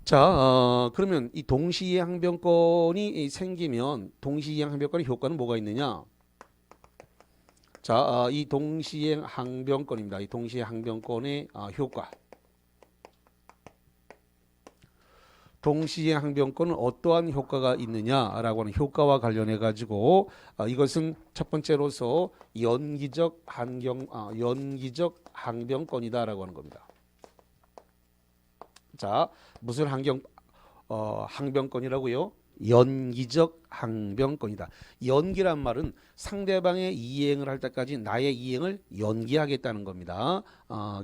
자, 그러면 이 동시이행 항변권이 생기면 동시이행 항변권의 효과는 뭐가 있느냐? 자, 이 동시이행 항변권입니다. 이 동시이행 항변권의 효과. 동시이행 항변권은 어떠한 효과가 있느냐라고 하는 효과와 관련해 가지고 이것은 첫 번째로서 연기적 항변권이다라고 하는 겁니다. 자, 무슨 항변권이라고요? 연기적 항변권이다. 연기란 말은 상대방의 이행을 할 때까지 나의 이행을 연기하겠다는 겁니다.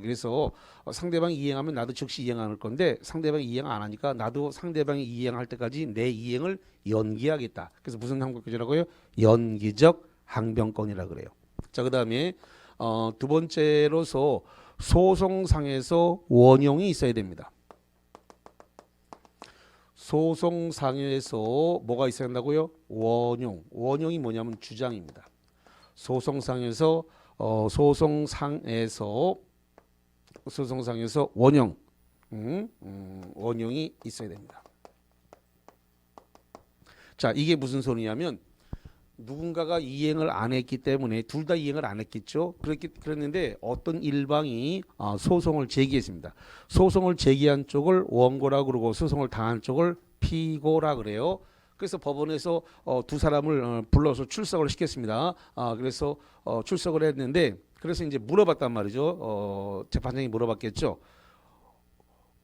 그래서 상대방이 이행하면 나도 즉시 이행할 건데 상대방이 이행 안 하니까 나도 상대방이 이행할 때까지 내 이행을 연기하겠다. 그래서 무슨 항변권이라고요? 연기적 항변권이라 그래요. 자, 그다음에 두 번째로서 소송상에서 원형이 있어야 됩니다. 소송상에서 뭐가 있어야 한다고요? 원형. 원형이 뭐냐면 주장입니다. 소송상에서 원형. 원형이 있어야 됩니다. 자, 이게 무슨 소리냐면 누군가가 이행을 안 했기 때문에 둘 다 이행을 안 했겠죠. 그랬는데 어떤 일방이 소송을 제기했습니다. 소송을 제기한 쪽을 원고라고 그러고 소송을 당한 쪽을 피고라 그래요. 그래서 법원에서 두 사람을 불러서 출석을 시켰습니다. 그래서 출석을 했는데 그래서 이제 물어봤단 말이죠. 재판장이 물어봤겠죠.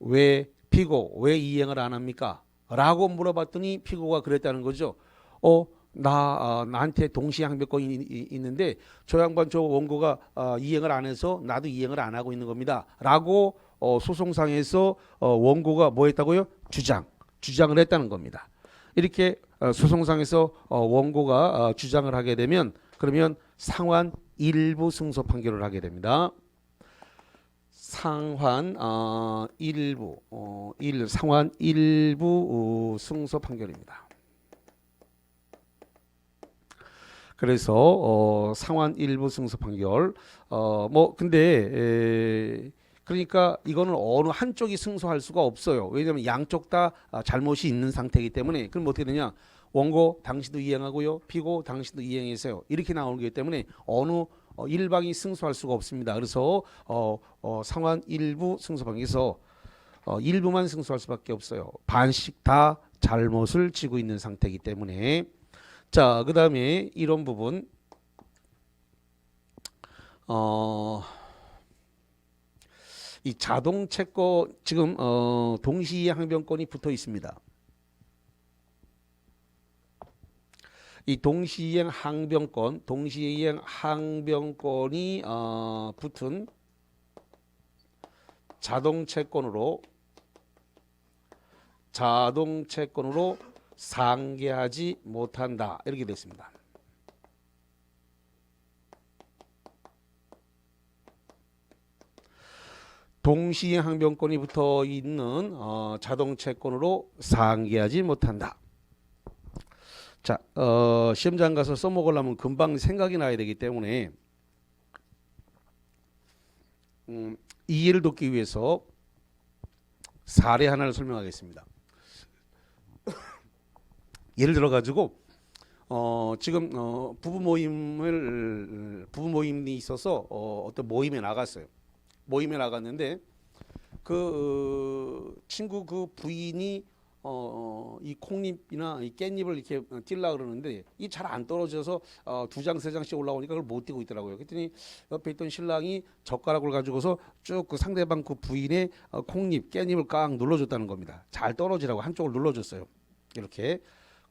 왜 피고 왜 이행을 안 합니까? 라고 물어봤더니 피고가 그랬다는 거죠. 나한테 동시에 항변권이 있는데 저 양반 저 원고가 이행을 안 해서 나도 이행을 안 하고 있는 겁니다. 라고 소송상에서 원고가 뭐 했다고요? 주장을 했다는 겁니다. 이렇게 소송상에서 원고가 주장을 하게 되면 그러면 상환 일부 승소 판결을 하게 됩니다. 상환 일부 승소 판결입니다. 그래서 상환 일부 승소 판결 근데 그러니까 이거는 어느 한쪽이 승소할 수가 없어요. 왜냐하면 양쪽 다 잘못이 있는 상태이기 때문에 그럼 어떻게 되냐? 원고 당신도 이행하고요, 피고 당신도 이행하세요. 이렇게 나오는 거기 때문에 어느 일방이 승소할 수가 없습니다. 그래서 상환 일부 승소 판결에서 일부만 승소할 수밖에 없어요. 반씩 다 잘못을 지고 있는 상태이기 때문에. 자, 그 다음에 이런 부분 이 자동채권 지금 동시에 항변권이 붙어 있습니다. 이 동시이행 항변권이 붙은 자동채권으로 상계하지 못한다. 이렇게 됐습니다. 동시에 항변권이 붙어 있는 자동채권으로 상기하지 못한다. 자, 시험장 가서 써먹으려면 금방 생각이 나야 되기 때문에 이해를 돕기 위해서 사례 하나를 설명하겠습니다. 예를 들어 가지고 지금 부부 모임이 있어서 어떤 모임에 나갔어요. 모임에 나갔는데 그 친구 그 부인이 이 콩잎이나 이 깻잎을 이렇게 띄려 그러는데 이 잘 안 떨어져서 두 장 세 장씩 올라오니까 그걸 못 띄고 있더라고요. 그랬더니 옆에 있던 신랑이 젓가락을 가지고서 쭉 그 상대방 그 부인의 콩잎 깻잎을 깡 눌러줬다는 겁니다. 잘 떨어지라고 한쪽을 눌러줬어요. 이렇게.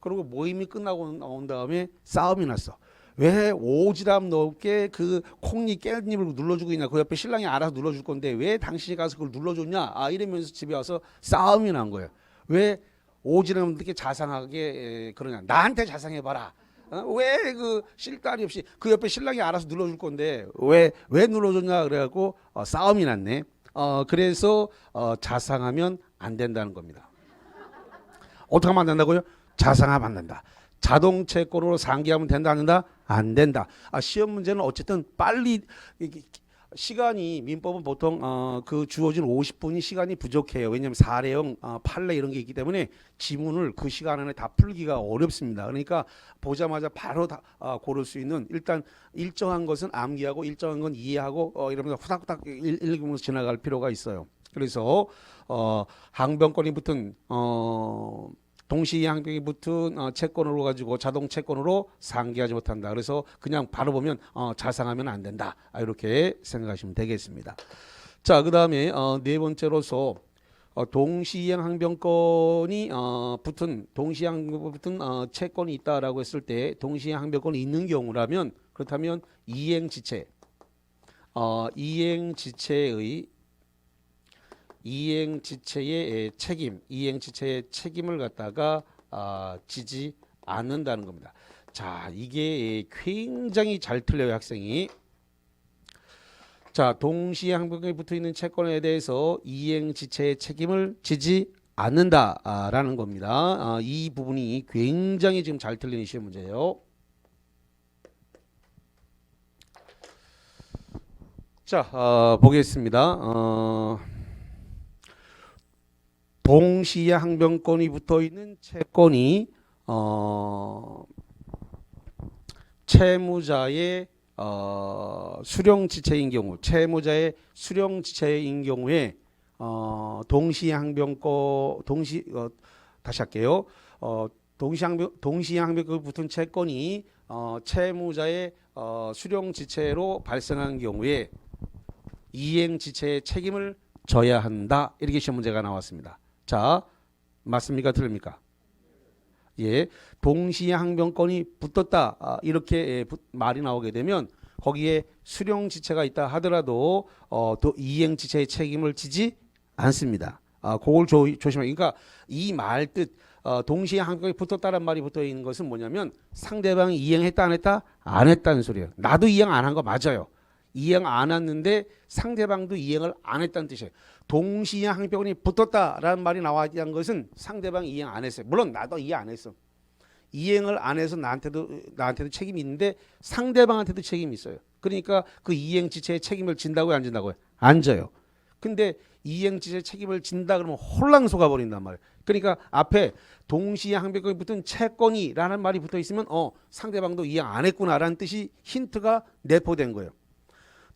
그리고 모임이 끝나고 나온 다음에 싸움이 났어. 왜 오지랖 넓게 그 콩잎 깻잎을 눌러주고 있냐. 그 옆에 신랑이 알아서 눌러줄 건데 왜 당신이 가서 그걸 눌러줬냐. 이러면서 집에 와서 싸움이 난 거예요. 왜 오지랖 넓게 자상하게 그러냐. 나한테 자상해봐라. 왜 그 실다리 없이 그 옆에 신랑이 알아서 눌러줄 건데 왜 눌러줬냐. 그래갖고 싸움이 났네. 그래서 자상하면 안 된다는 겁니다. 어떻게 하면 안 된다고요? 자상하면 안 된다. 자동채권으로 상기하면 된다 안 된다? 안 된다. 시험 문제는 어쨌든 빨리 시간이 민법은 보통 그 주어진 50분이 시간이 부족해요. 왜냐하면 사례형 판례 이런 게 있기 때문에 지문을 그 시간 안에 다 풀기가 어렵습니다. 그러니까 보자마자 바로 다 고를 수 있는 일단 일정한 것은 암기하고 일정한 건 이해하고 이러면서 후닥후닥 읽으면서 지나갈 필요가 있어요. 그래서 항변권이 붙은 동시에 항변이 붙은 채권으로 가지고 자동 채권으로 상기하지 못한다. 그래서 그냥 바로 보면 자상하면 안 된다. 이렇게 생각하시면 되겠습니다. 자, 그다음에 네 번째로서 동시이행 항변권이 붙은 채권이 있다라고 했을 때 동시이행 항변권이 있는 경우라면 그렇다면 이행지체의 이행지체의 책임을 갖다가 지지 않는다는 겁니다. 자, 이게 굉장히 잘 틀려요, 학생이. 자, 동시에 항변권이 붙어 있는 채권에 대해서 이행지체의 책임을 지지 않는다라는 겁니다. 이 부분이 굉장히 지금 잘 틀리는 시험 문제예요. 자, 보겠습니다. 동시에 항변권이 붙어 있는 채권이 채무자의 수령지체인 경우, 채무자의 수령지체인 경우에 동시에 항변권 다시 할게요. 동시에 항변권이 붙은 채권이 채무자의 수령지체로 발생한 경우에 이행지체의 책임을 져야 한다. 이렇게 시험 문제가 나왔습니다. 자, 맞습니까? 틀립니까? 예, 동시에 항변권이 붙었다. 이렇게 말이 나오게 되면 거기에 수령지체가 있다 하더라도 또 이행지체의 책임을 지지 않습니다. 그걸 조심하세요. 그러니까 이 말 뜻 동시에 항변권이 붙었다는 말이 붙어 있는 것은 뭐냐면 상대방이 이행했다 안 했다? 안 했다는 소리예요. 나도 이행 안 한 거 맞아요. 이행 안 했는데 상대방도 이행을 안 했다는 뜻이에요. 동시에 항변권이 붙었다라는 말이 나와야 한 것은 상대방이 이행 안 했어요. 물론 나도 이행 안 했어. 이행을 안 해서 나한테도 책임이 있는데 상대방한테도 책임이 있어요. 그러니까 그 이행 지체의 책임을 진다고요, 안 진다고요? 안 져요. 근데 이행 지체의 책임을 진다 그러면 혼란 속아 버린단 말이에요. 그러니까 앞에 동시에 항변권이 붙은 채권이라는 말이 붙어 있으면 상대방도 이행 안 했구나라는 뜻이 힌트가 내포된 거예요.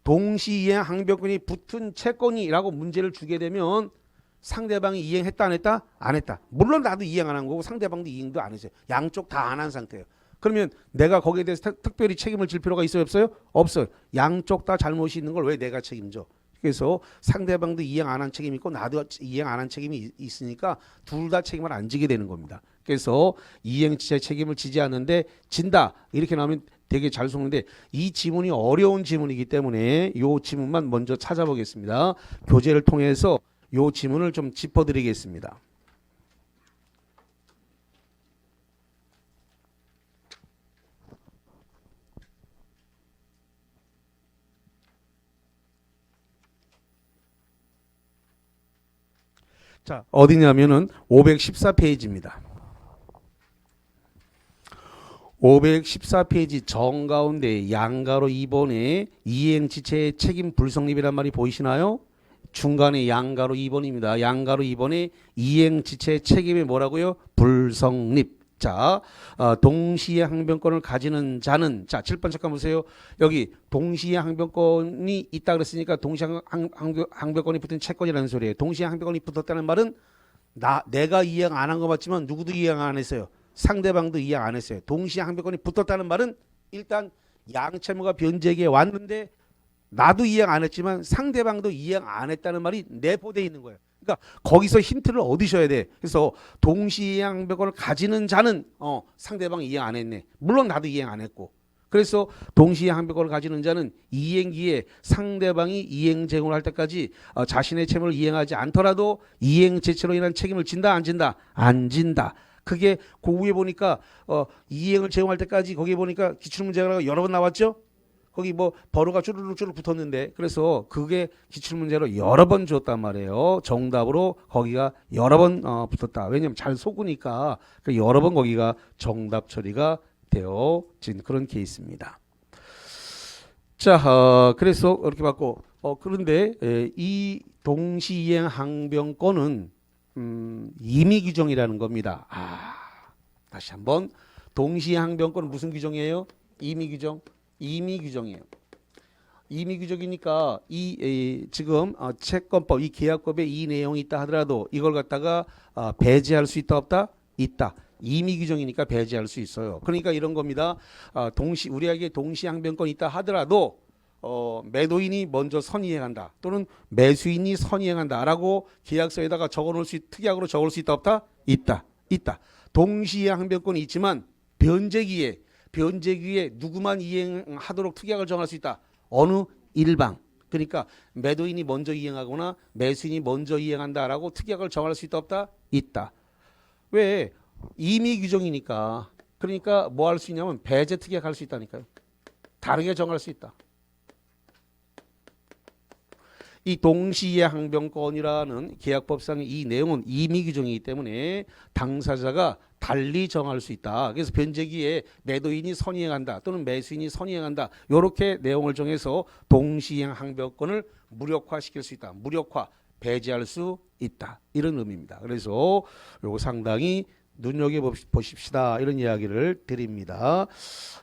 동시에 항변권이 붙은 채권이라고 문제를 주게 되면 상대방이 이행했다 안 했다? 안 했다. 물론 나도 이행 안 한 거고 상대방도 이행도 안 했어요. 양쪽 다 안 한 상태예요. 그러면 내가 거기에 대해서 특별히 책임을 질 필요가 있어요 없어요? 없어요. 양쪽 다 잘못이 있는 걸 왜 내가 책임져? 그래서 상대방도 이행 안 한 책임이 있고 나도 이행 안 한 책임이 있으니까 둘 다 책임을 안 지게 되는 겁니다. 그래서 이행지체 책임을 지지 않는데 진다 이렇게 나오면 되게 잘 속는데 이 지문이 어려운 지문이기 때문에 이 지문만 먼저 찾아보겠습니다. 교재를 통해서 이 지문을 좀 짚어드리겠습니다. 자, 어디냐면은 514페이지입니다. 514페이지 정가운데 양가로 2번에 이행지체의 책임 불성립이란 말이 보이시나요? 중간에 양가로 2번입니다. 양가로 2번에 이행지체의 책임이 뭐라고요? 불성립. 자, 동시에 항변권을 가지는 자는, 자, 7번 잠깐 보세요. 여기 동시에 항변권이 있다 그랬으니까 동시에 항변권이 붙은 채권이라는 소리예요. 동시에 항변권이 붙었다는 말은 내가 이행 안 한 거 맞지만 누구도 이행 안 했어요. 상대방도 이행 안 했어요. 동시에 항변권이 붙었다는 말은 일단 양채무가 변제기에 왔는데 나도 이행 안 했지만 상대방도 이행 안 했다는 말이 내포되어 있는 거예요. 그러니까 거기서 힌트를 얻으셔야 돼. 그래서 동시에 항변권을 가지는 자는 상대방이 이행 안 했네. 물론 나도 이행 안 했고. 그래서 동시에 항변권을 가지는 자는 이행기에 상대방이 이행 제공을 할 때까지 자신의 채무를 이행하지 않더라도 이행 제체로 인한 책임을 진다 안 진다? 안 진다. 그게 고구에 보니까 이행을 제공할 때까지 거기에 보니까 기출문제가 여러 번 나왔죠. 거기 뭐 번호가 쭈르륵 붙었는데 그래서 그게 기출문제로 여러 번 줬단 말이에요. 정답으로 거기가 여러 번 붙었다. 왜냐면 잘 속으니까 여러 번 거기가 정답 처리가 되어진 그런 케이스입니다. 자, 그래서 이렇게 받고 그런데 이 동시이행 항변권은 임의 규정이라는 겁니다. 다시 한번 동시에 항변권은 무슨 규정이에요? 임의 규정. 임의 규정이에요. 임의 규정이니까 지금 채권법, 이 계약법에 이 내용이 있다 하더라도 이걸 갖다가 배제할 수 있다 없다? 있다. 임의 규정이니까 배제할 수 있어요. 그러니까 이런 겁니다. 우리에게 동시 항변권이 있다 하더라도 매도인이 먼저 선이행한다 또는 매수인이 선이행한다라고 계약서에다가 특약으로 적어놓을 수 있다 없다? 있다. 동시에 항변권이 있지만 변제기에 누구만 이행하도록 특약을 정할 수 있다. 어느 일방. 그러니까 매도인이 먼저 이행하거나 매수인이 먼저 이행한다라고 특약을 정할 수 있다 없다? 있다. 왜? 임의 규정이니까. 그러니까 뭐 할 수 있냐면 배제 특약할 수 있다니까요. 다르게 정할 수 있다. 이 동시에 항변권이라는 계약법상의 이 내용은 임의 규정이기 때문에 당사자가 달리 정할 수 있다. 그래서 변제기에 매도인이 선이행한다 또는 매수인이 선이행한다. 이렇게 내용을 정해서 동시행 항변권을 무력화시킬 수 있다. 무력화, 배제할 수 있다. 이런 의미입니다. 그래서 이거 상당히 눈여겨보십시다. 이런 이야기를 드립니다.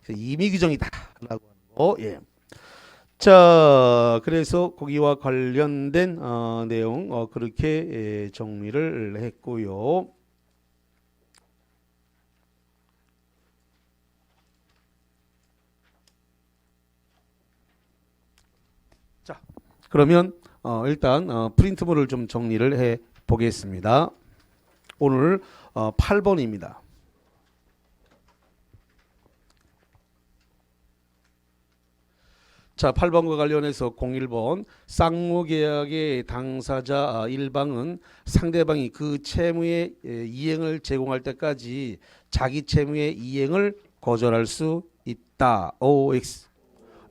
임의 규정이다. 라고 하는 거. 예. 자, 그래서 거기와 관련된 내용 그렇게 정리를 했고요. 자, 그러면 일단 프린트물을 좀 정리를 해 보겠습니다. 오늘 8번입니다. 자, 8번과 관련해서 01번 쌍무계약의 당사자 1방은 상대방이 그 채무의 이행을 제공할 때까지 자기 채무의 이행을 거절할 수 있다. OX.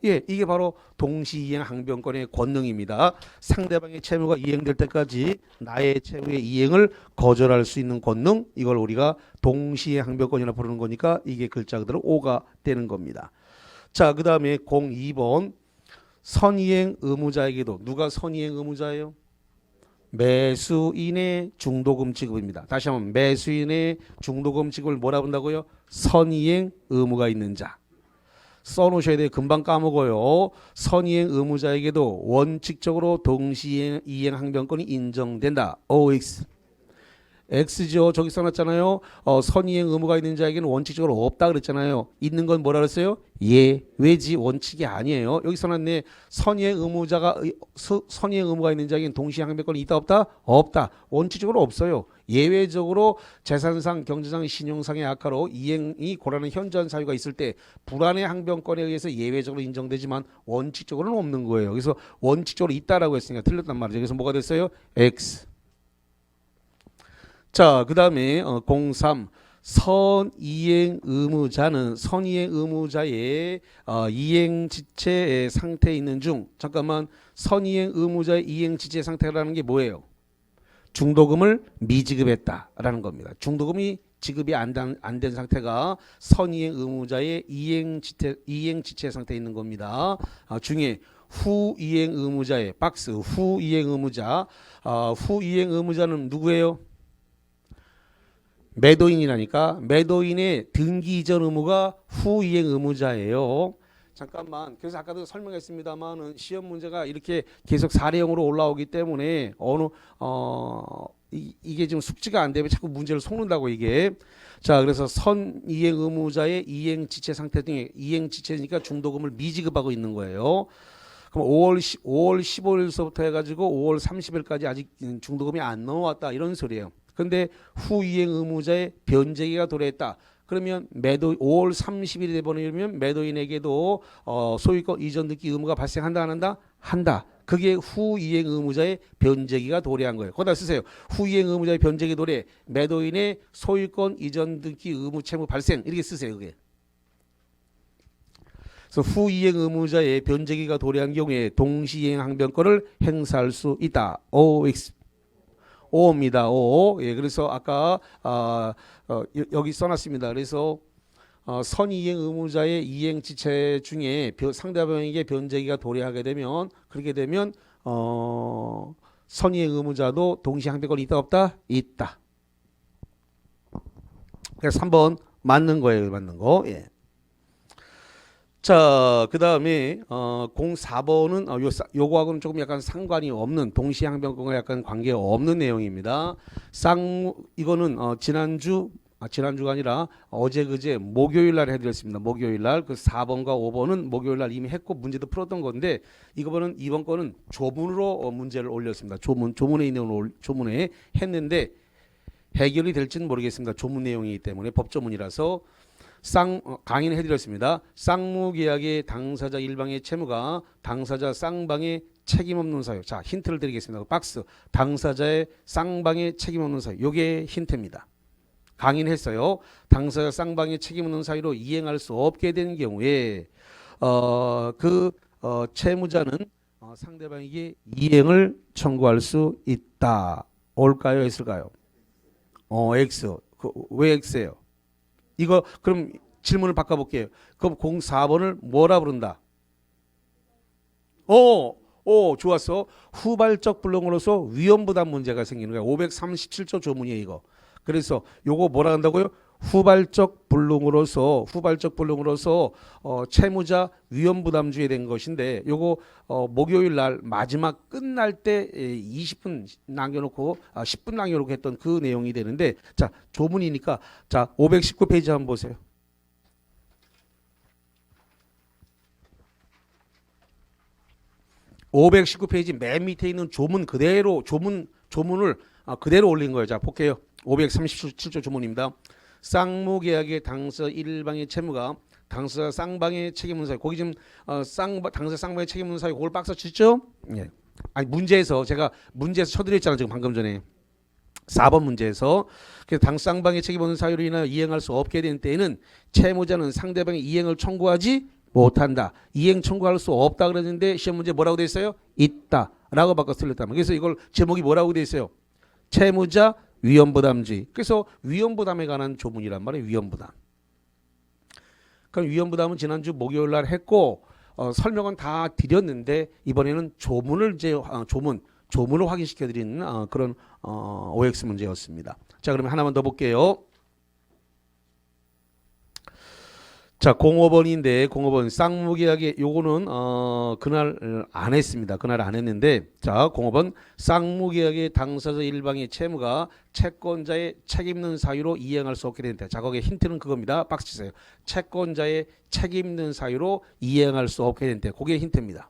예, 이게 바로 동시이행 항변권의 권능입니다. 상대방의 채무가 이행될 때까지 나의 채무의 이행을 거절할 수 있는 권능, 이걸 우리가 동시이행 항변권이라 부르는 거니까 이게 글자 그대로 O가 되는 겁니다. 자, 그 다음에 02번 선이행 의무자에게도 누가 선이행 의무자예요? 매수인의 중도금 지급입니다. 다시 한번 매수인의 중도금 지급을 뭐라 본다고요? 선이행 의무가 있는 자. 써놓으셔야 돼요. 금방 까먹어요. 선이행 의무자에게도 원칙적으로 동시이행 항변권이 인정된다. OX. X죠. 저기 써놨잖아요. 선이행 의무가 있는 자에게는 원칙적으로 없다 그랬잖아요. 있는 건 뭐라 그랬어요? 예외지 원칙이 아니에요. 여기 써놨네. 선이행 의무가 있는 자에게는 동시에 항변권이 있다 없다? 없다. 원칙적으로 없어요. 예외적으로 재산상, 경제상, 신용상의 악화로 이행이 고라는 현저한 사유가 있을 때 불안의 항변권에 의해서 예외적으로 인정되지만 원칙적으로는 없는 거예요. 그래서 원칙적으로 있다라고 했으니까 틀렸단 말이죠. 그래서 뭐가 됐어요? X. 자, 그 다음에 03 선이행 의무자는 선이행 의무자의 이행지체 상태에 있는 중 잠깐만 선이행 의무자의 이행지체 상태라는 게 뭐예요? 중도금을 미지급했다라는 겁니다. 중도금이 지급이 안 된 상태가 선이행 의무자의 이행지체 상태에 있는 겁니다. 중에 후이행 의무자의 박스 후이행 의무자 후이행 의무자는 누구예요? 매도인이라니까. 매도인의 등기 이전 의무가 후이행 의무자예요. 잠깐만. 그래서 아까도 설명했습니다만은 시험 문제가 이렇게 계속 사례형으로 올라오기 때문에 이게 지금 숙지가 안 되면 자꾸 문제를 속는다고 이게. 자, 그래서 선 이행 의무자의 이행 지체 상태 등의 이행 지체니까 중도금을 미지급하고 있는 거예요. 그럼 5월 15일서부터 해가지고 5월 30일까지 아직 중도금이 안 넘어왔다 이런 소리예요. 근데 후이행 의무자의 변제기가 도래했다. 그러면 5월 30일이 돼버리면 매도인에게도 소유권 이전 등기 의무가 발생한다 안 한다? 한다. 그게 후이행 의무자의 변제기가 도래한 거예요. 거기다 쓰세요. 후이행 의무자의 변제기 도래, 매도인의 소유권 이전 등기 의무 채무 발생 이렇게 쓰세요. 그게. 그래서 후이행 의무자의 변제기가 도래한 경우에 동시이행 항변권을 행사할 수 있다. O입니다. O. 예, 그래서 아까 여기 써놨습니다. 그래서 선이행 의무자의 이행 지체 중에 상대방에게 변제기가 도래하게 되면 그렇게 되면 선이행 의무자도 동시 항변권이 있다 없다? 있다. 그래서 3번 맞는 거예요. 맞는 거. 예. 자, 그 다음에 04번은 요거하고는 조금 약간 상관이 없는 동시항변권과 약간 관계가 없는 내용입니다. 이거는 지난주가 아니라 어제 그제 목요일 날 해드렸습니다. 목요일 날 그 4번과 5번은 목요일 날 이미 했고 문제도 풀었던 건데 이번 거는 조문으로 문제를 올렸습니다. 조문에 있는 조문에 했는데 해결이 될지는 모르겠습니다. 조문 내용이기 때문에 법조문이라서 강의는 해드렸습니다. 쌍무계약의 당사자 일방의 채무가 당사자 쌍방의 책임 없는 사유. 자, 힌트를 드리겠습니다. 박스 당사자의 쌍방의 책임 없는 사유. 요게 힌트입니다. 강의는 했어요. 당사자 쌍방의 책임 없는 사유로 이행할 수 없게 된 경우에 채무자는 상대방에게 이행을 청구할 수 있다. 올까요? 있을까요? X. 왜 X예요? 이거 그럼 질문을 바꿔볼게요. 그럼 04번을 뭐라 부른다? 좋았어. 후발적 불능으로서 위험부담 문제가 생기는 거야. 537조 조문이에요 이거. 그래서 요거 뭐라 한다고요? 후발적 불능으로서 채무자 위험부담주에 된 것인데 요거 목요일 날 마지막 끝날 때 20분 남겨놓고 10분 남겨놓고 했던 그 내용이 되는데 자 조문이니까 자 519페이지 한번 보세요. (519페이지) 맨 밑에 있는 조문 그대로 조문을 그대로 올린 거예요. 자 볼게요. 537조 조문입니다. 쌍무계약의 당사자 일방의 채무가 당사자 쌍방의 책임 없는 사유. 거기 지금 당사자 쌍방의 책임 없는 사유 그걸 박스 쳤죠? 예. 아니 문제에서 제가 쳐드렸잖아요. 지금 방금 전에 4번 문제에서 그래서 쌍방의 책임 없는 사유로 인하여 이행할 수 없게 된 때에는 채무자는 상대방의 이행을 청구하지 못한다. 이행 청구할 수 없다 그랬는데 시험 문제 뭐라고 돼 있어요? 있다라고 바꿔 틀렸다. 그래서 이걸 제목이 뭐라고 돼 있어요? 채무자 위험부담주의. 그래서 위험부담에 관한 조문이란 말이에요. 위험부담. 그럼 위험부담은 지난주 목요일 날 했고 설명은 다 드렸는데 이번에는 조문을 조문을 확인시켜 드리는 그런 OX 문제였습니다. 자, 그러면 하나만 더 볼게요. 자, 05번인데 05번 쌍무계약의 요거는 그날 안 했습니다. 그날 안 했는데 자, 05번 쌍무계약의 당사자 일방의 채무가 채권자의 책임 있는 사유로 이행할 수 없게 된다. 자, 거기에 힌트는 그겁니다. 박스 치세요. 채권자의 책임 있는 사유로 이행할 수 없게 된다. 그게 힌트입니다.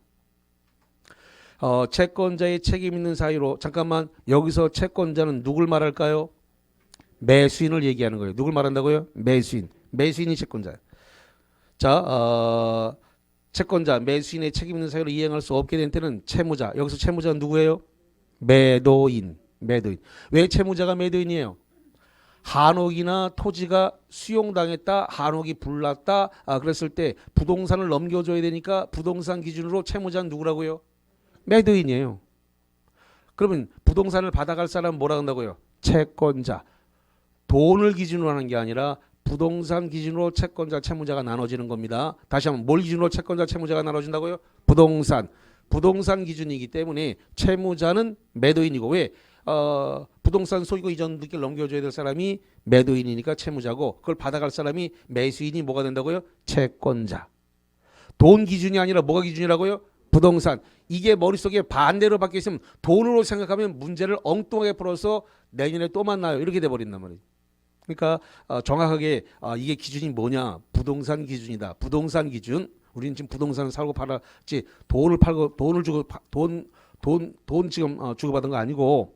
채권자의 책임 있는 사유로 잠깐만 여기서 채권자는 누굴 말할까요? 매수인을 얘기하는 거예요. 누굴 말한다고요? 매수인이 채권자예요. 자, 채권자, 매수인의 책임 있는 사유로 이행할 수 없게 된 때는 채무자. 여기서 채무자는 누구예요? 매도인. 왜 채무자가 매도인이에요? 한옥이나 토지가 수용당했다, 한옥이 불났다, 그랬을 때 부동산을 넘겨줘야 되니까 부동산 기준으로 채무자는 누구라고요? 매도인이에요. 그러면 부동산을 받아갈 사람은 뭐라 한다고요? 채권자. 돈을 기준으로 하는 게 아니라 부동산 기준으로 채권자, 채무자가 나눠지는 겁니다. 다시 한번 뭘 기준으로 채권자, 채무자가 나눠진다고요? 부동산. 부동산 기준이기 때문에 채무자는 매도인이고 왜? 부동산 소유고 이전 등기를 넘겨줘야 될 사람이 매도인이니까 채무자고 그걸 받아갈 사람이 매수인이 뭐가 된다고요? 채권자. 돈 기준이 아니라 뭐가 기준이라고요? 부동산. 이게 머릿속에 반대로 바뀌어 있으면 돈으로 생각하면 문제를 엉뚱하게 풀어서 내년에 또 만나요. 이렇게 돼버린단 말이에요. 그러니까 정확하게 이게 기준이 뭐냐? 부동산 기준이다. 부동산 기준. 우리는 지금 부동산을 살고 팔았지 돈을 팔고 돈을 주고 돈 지금 주고받은 거 아니고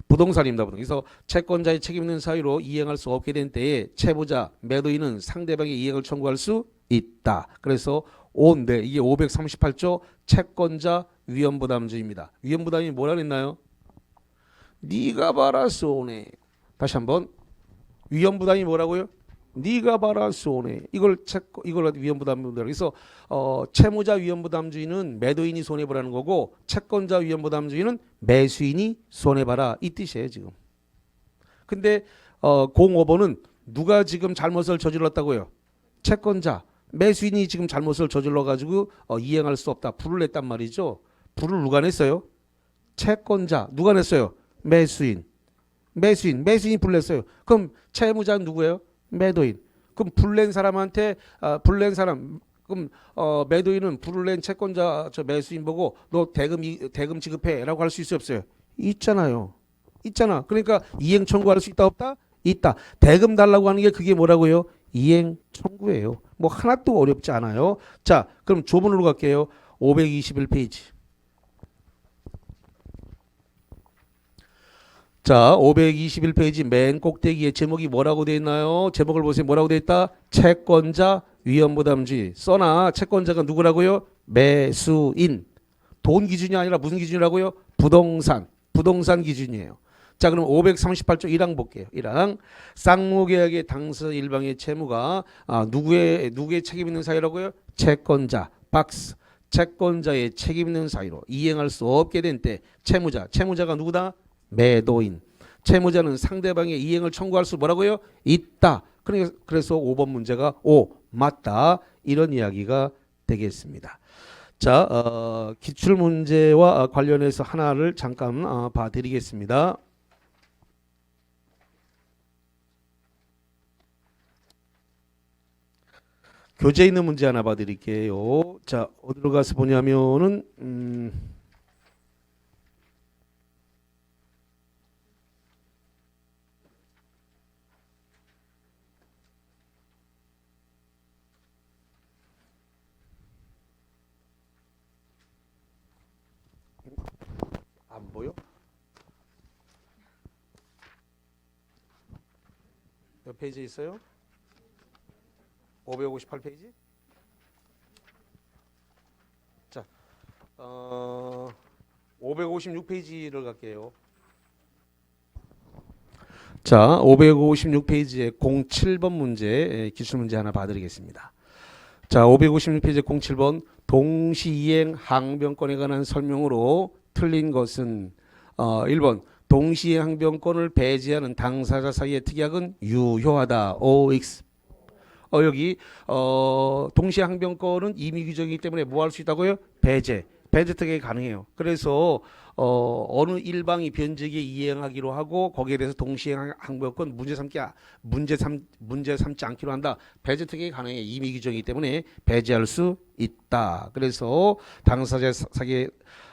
부동산입니다. 그래서 채권자의 책임 있는 사유로 이행할 수 없게 된 때에 채무자, 매도인은 상대방의 이행을 청구할 수 있다. 그래서 이게 538조 채권자 위험부담주의입니다. 위험부담이 뭐라 그랬나요? 네가 봐라 쏘네. 다시 한번 위험부담이 뭐라고요? 네가 봐라 쏘네. 이걸 위험부담주의다. 그래서 채무자 위험부담주의는 매도인이 손해보라는 거고 채권자 위험부담주의는 매수인이 손해봐라 이 뜻이에요 지금. 근데 05번은 누가 지금 잘못을 저질렀다고요? 채권자. 매수인이 지금 잘못을 저질러 가지고 이행할 수 없다. 불을 냈단 말이죠. 불을 누가 냈어요? 채권자. 누가 냈어요? 매수인이 불 냈어요. 그럼 채무자는 누구예요? 매도인. 그럼 불낸 사람한테 그럼 매도인은 불을 낸 채권자 매수인 보고 너 대금 지급해라고 할 수 있어요 없어요? 있잖아요. 있잖아. 그러니까 이행 청구할 수 있다 없다? 있다. 대금 달라고 하는 게 그게 뭐라고요? 이행 청구예요. 뭐 하나도 어렵지 않아요. 자, 그럼 조문으로 갈게요. 521페이지. 자, 521페이지 맨 꼭대기에 제목이 뭐라고 되어 있나요? 제목을 보세요. 뭐라고 되어 있다? 채권자 위험부담주의. 써나 채권자가 누구라고요? 매수인. 돈 기준이 아니라 무슨 기준이라고요? 부동산 기준이에요. 자, 그럼 538조 1항 볼게요. 1항. 쌍무계약의 당사자 일방의 채무가 누구의 책임 있는 사유라고요? 채권자. 박스. 채권자의 책임 있는 사유로 이행할 수 없게 된 때 채무자가 누구다? 매도인. 채무자는 상대방의 이행을 청구할 수 뭐라고요? 있다. 그래서 5번 문제가 맞다. 이런 이야기가 되겠습니다. 자, 기출문제와 관련해서 하나를 잠깐 봐드리겠습니다. 교재 있는 문제 하나 봐드릴게요. 자, 어디로 가서 보냐면은 안 보여? 몇 페이지에 있어요? 558페이지? 자, 556페이지를 갈게요. 자, 556페이지에 07번 문제, 기출문제 하나 봐드리겠습니다. 자, 556페이지 07번 동시이행 항변권에 관한 설명으로 틀린 것은 1번 동시이행 항변권을 배제하는 당사자 사이의 특약은 유효하다. OX. 여기 동시이행 항변권은 임의 규정이기 때문에 뭐 할 수 있다고요? 배제 특약이 가능해요. 그래서 어느 일방이 변제기에 이행하기로 하고 거기에 대해서 동시이행 항변권 문제 삼지 않기로 한다. 배제 특약이 가능해. 임의 규정이기 때문에 배제할 수 있다. 그래서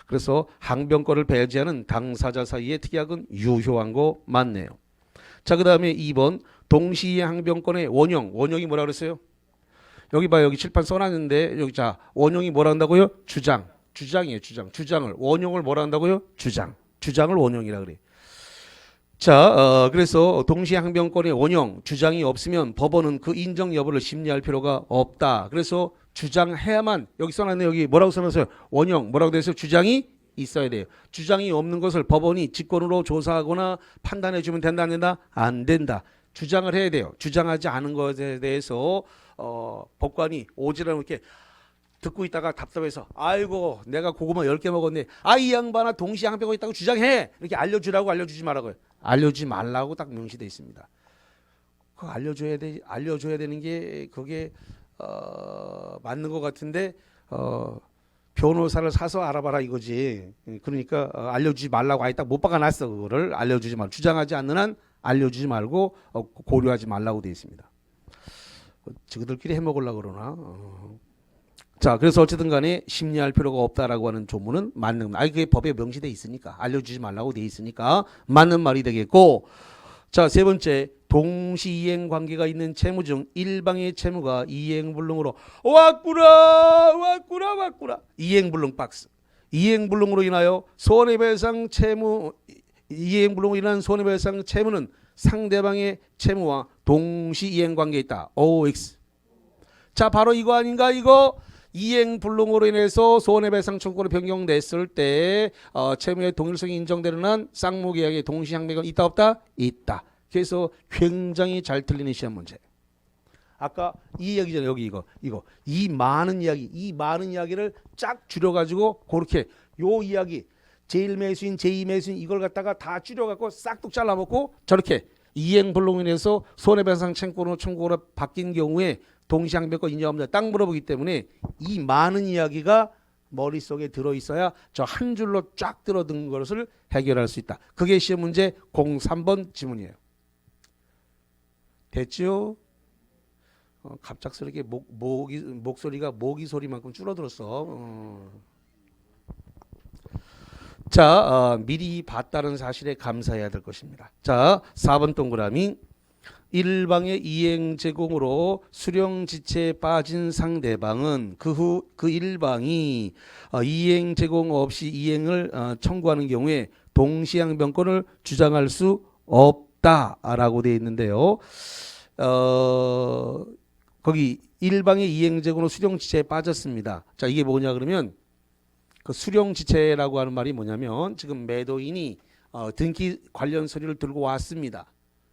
그래서 항변권을 배제하는 당사자 사이의 특약은 유효한 거 맞네요. 자, 그 다음에 2번 동시이행 항변권의 원형이 뭐라 그랬어요? 여기 봐요. 여기 칠판 써놨는데 여기 자 원형이 뭐라 한다고요? 주장이에요. 주장을 원형을 뭐라 한다고요? 주장을 원형이라 그래. 자, 그래서 동시이행 항변권의 원형 주장이 없으면 법원은 그 인정 여부를 심리할 필요가 없다. 그래서 주장해야만 여기 써놨네. 여기 뭐라고 써놨어요? 원형 뭐라고 돼 있어요? 주장이 있어야 돼요. 주장이 없는 것을 법원이 직권으로 조사하거나 판단해 주면 된다 안 된다? 안 된다. 주장을 해야 돼요. 주장하지 않은 것에 대해서 법관이 오지랖 이렇게 듣고 있다가 답답해서 아이고 내가 고구마 10개 먹었네. 이 양반아 동시 양배가 있다고 주장해. 이렇게 알려주라고 알려주지 말라고요. 알려주지 말라고 딱 명시되어 있습니다. 그거 알려줘야 되는 게 그게 맞는 것 같은데 변호사를 사서 알아봐라 이거지. 그러니까 알려주지 말라고 아예 딱 못 박아놨어. 그거를 알려주지 말. 주장하지 않는 한 알려주지 말고 고려하지 말라고 되어 있습니다. 저들끼리 해먹으려고 그러나. 자, 그래서 어쨌든 간에 심리할 필요가 없다라고 하는 조문은 맞는 말. 그게 법에 명시되어 있으니까 알려주지 말라고 되어 있으니까 맞는 말이 되겠고. 자, 세 번째. 동시이행 관계가 있는 채무 중 일방의 채무가 이행불능으로 왔구나. 이행불능 박스. 이행불능으로 인하여 손해배상 채무 이행불능으로 인한 손해배상 채무는 상대방의 채무와 동시이행 관계에 있다. OX. 자, 바로 이거 아닌가 이거? 이행불능으로 인해서 손해배상 청구로 변경됐을 때 채무의 동일성이 인정되는 한 쌍무계약의 동시항매가 있다 없다? 있다. 그래서 굉장히 잘 틀리는 시험 문제. 아까 이 이야기잖아요. 여기 이거 이 많은 이야기를 쫙 줄여가지고 그렇게 요 이야기 제1매수인 제2매수인 이걸 갖다가 다 줄여갖고 싹둑 잘라먹고 저렇게 이행불능으로 인해서 손해배상 청구로 바뀐 경우에 동시항배권 인정합니다. 딱 물어보기 때문에 이 많은 이야기가 머릿속에 들어있어야 저 한 줄로 쫙 들어든 것을 해결할 수 있다. 그게 시험 문제 03번 지문이에요. 됐죠? 갑작스럽게 목소리가 모기 소리만큼 줄어들었어. 자, 미리 봤다는 사실에 감사해야 될 것입니다. 자, 4번 동그라미. 일방의 이행 제공으로 수령지체에 빠진 상대방은 그 후 그 일방이 이행 제공 없이 이행을 청구하는 경우에 동시양변권을 주장할 수 없다라고 되어 있는데요. 거기 일방의 이행 제공으로 수령지체에 빠졌습니다. 자, 이게 뭐냐 그러면 그 수령지체라고 하는 말이 뭐냐면 지금 매도인이 등기 관련 서류를 들고 왔습니다.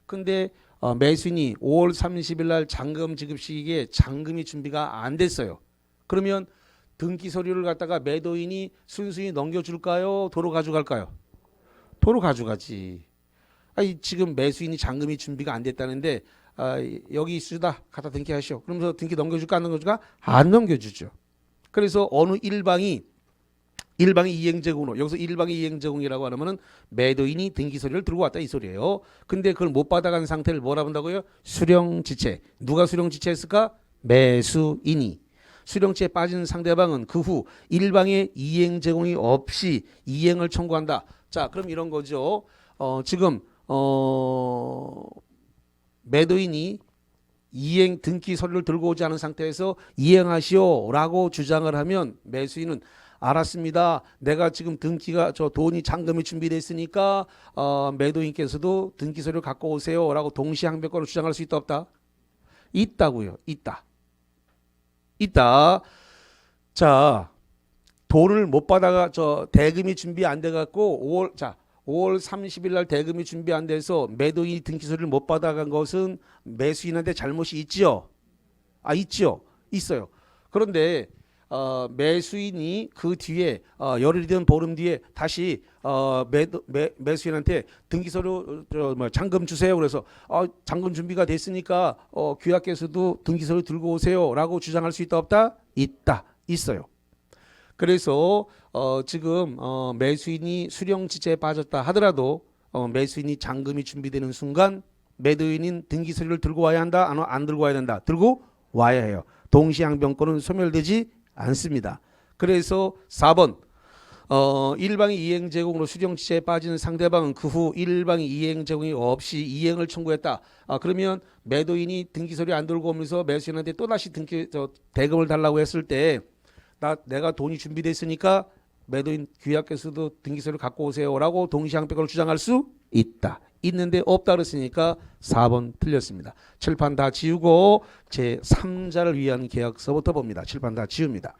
근데 매수인이 5월 30일 날 잔금 지급 시기에 잔금이 준비가 안 됐어요. 그러면 등기 서류를 갖다가 매도인이 순순히 넘겨줄까요? 도로 가져갈까요? 도로 가져가지. 지금 매수인이 잔금이 준비가 안 됐다는데 여기 있으다 갖다 등기하시오. 그러면서 등기 넘겨줄까 안 넘겨줄까? 안 넘겨주죠. 그래서 어느 일방이 이행제공으로 여기서 일방의 이행제공이라고 하면은 매도인이 등기 서류를 들고 왔다 이 소리예요. 근데 그걸 못 받아간 상태를 뭐라 본다고요? 수령지체. 누가 수령지체했을까? 매수인이. 수령지체에 빠진 상대방은 그 후 일방의 이행제공이 없이 이행을 청구한다. 자, 그럼 이런 거죠. 지금 매도인이 이행 등기 서류를 들고 오지 않은 상태에서 이행하시오라고 주장을 하면 매수인은 알았습니다. 내가 지금 등기가 돈이 잔금이 준비됐으니까 매도인께서도 등기 서류를 갖고 오세요라고 동시항변권을 주장할 수 있다 없다? 있다고요. 있다. 자, 돈을 못 받아가 대금이 준비 안 돼 갖고 5월 30일 날 대금이 준비 안 돼서 매도인이 등기 서류를 못 받아간 것은 매수인한테 잘못이 있지요. 있지요. 있어요. 그런데 매수인이 그 뒤에 열흘이 된 보름 뒤에 다시 매수인한테 등기서류 잔금 주세요. 그래서 잔금 준비가 됐으니까 규약께서도 등기서류 들고 오세요라고 주장할 수 있다 없다? 있어요. 그래서 지금 매수인이 수령지체에 빠졌다 하더라도 매수인이 잔금이 준비되는 순간 매도인인 등기서류를 들고 와야 한다? 안 들고 와야 된다? 들고 와야 해요. 동시항변권은 소멸되지 않습니다. 그래서 4번 일방이 이행 제공으로 수령지체에 빠지는 상대방은 그 후 일방이 이행 제공이 없이 이행을 청구했다. 그러면 매도인이 등기서류 안 들고 오면서 매수인한테 또다시 대금을 달라고 했을 때 내가 돈이 준비됐으니까 매도인 규약께서도 등기서류 갖고 오세요라고 동시항변권을 주장할 수 있다. 있는데 없다 그랬으니까 4번 틀렸습니다. 칠판 다 지우고 제3자를 위한 계약서부터 봅니다. 칠판 다 지웁니다.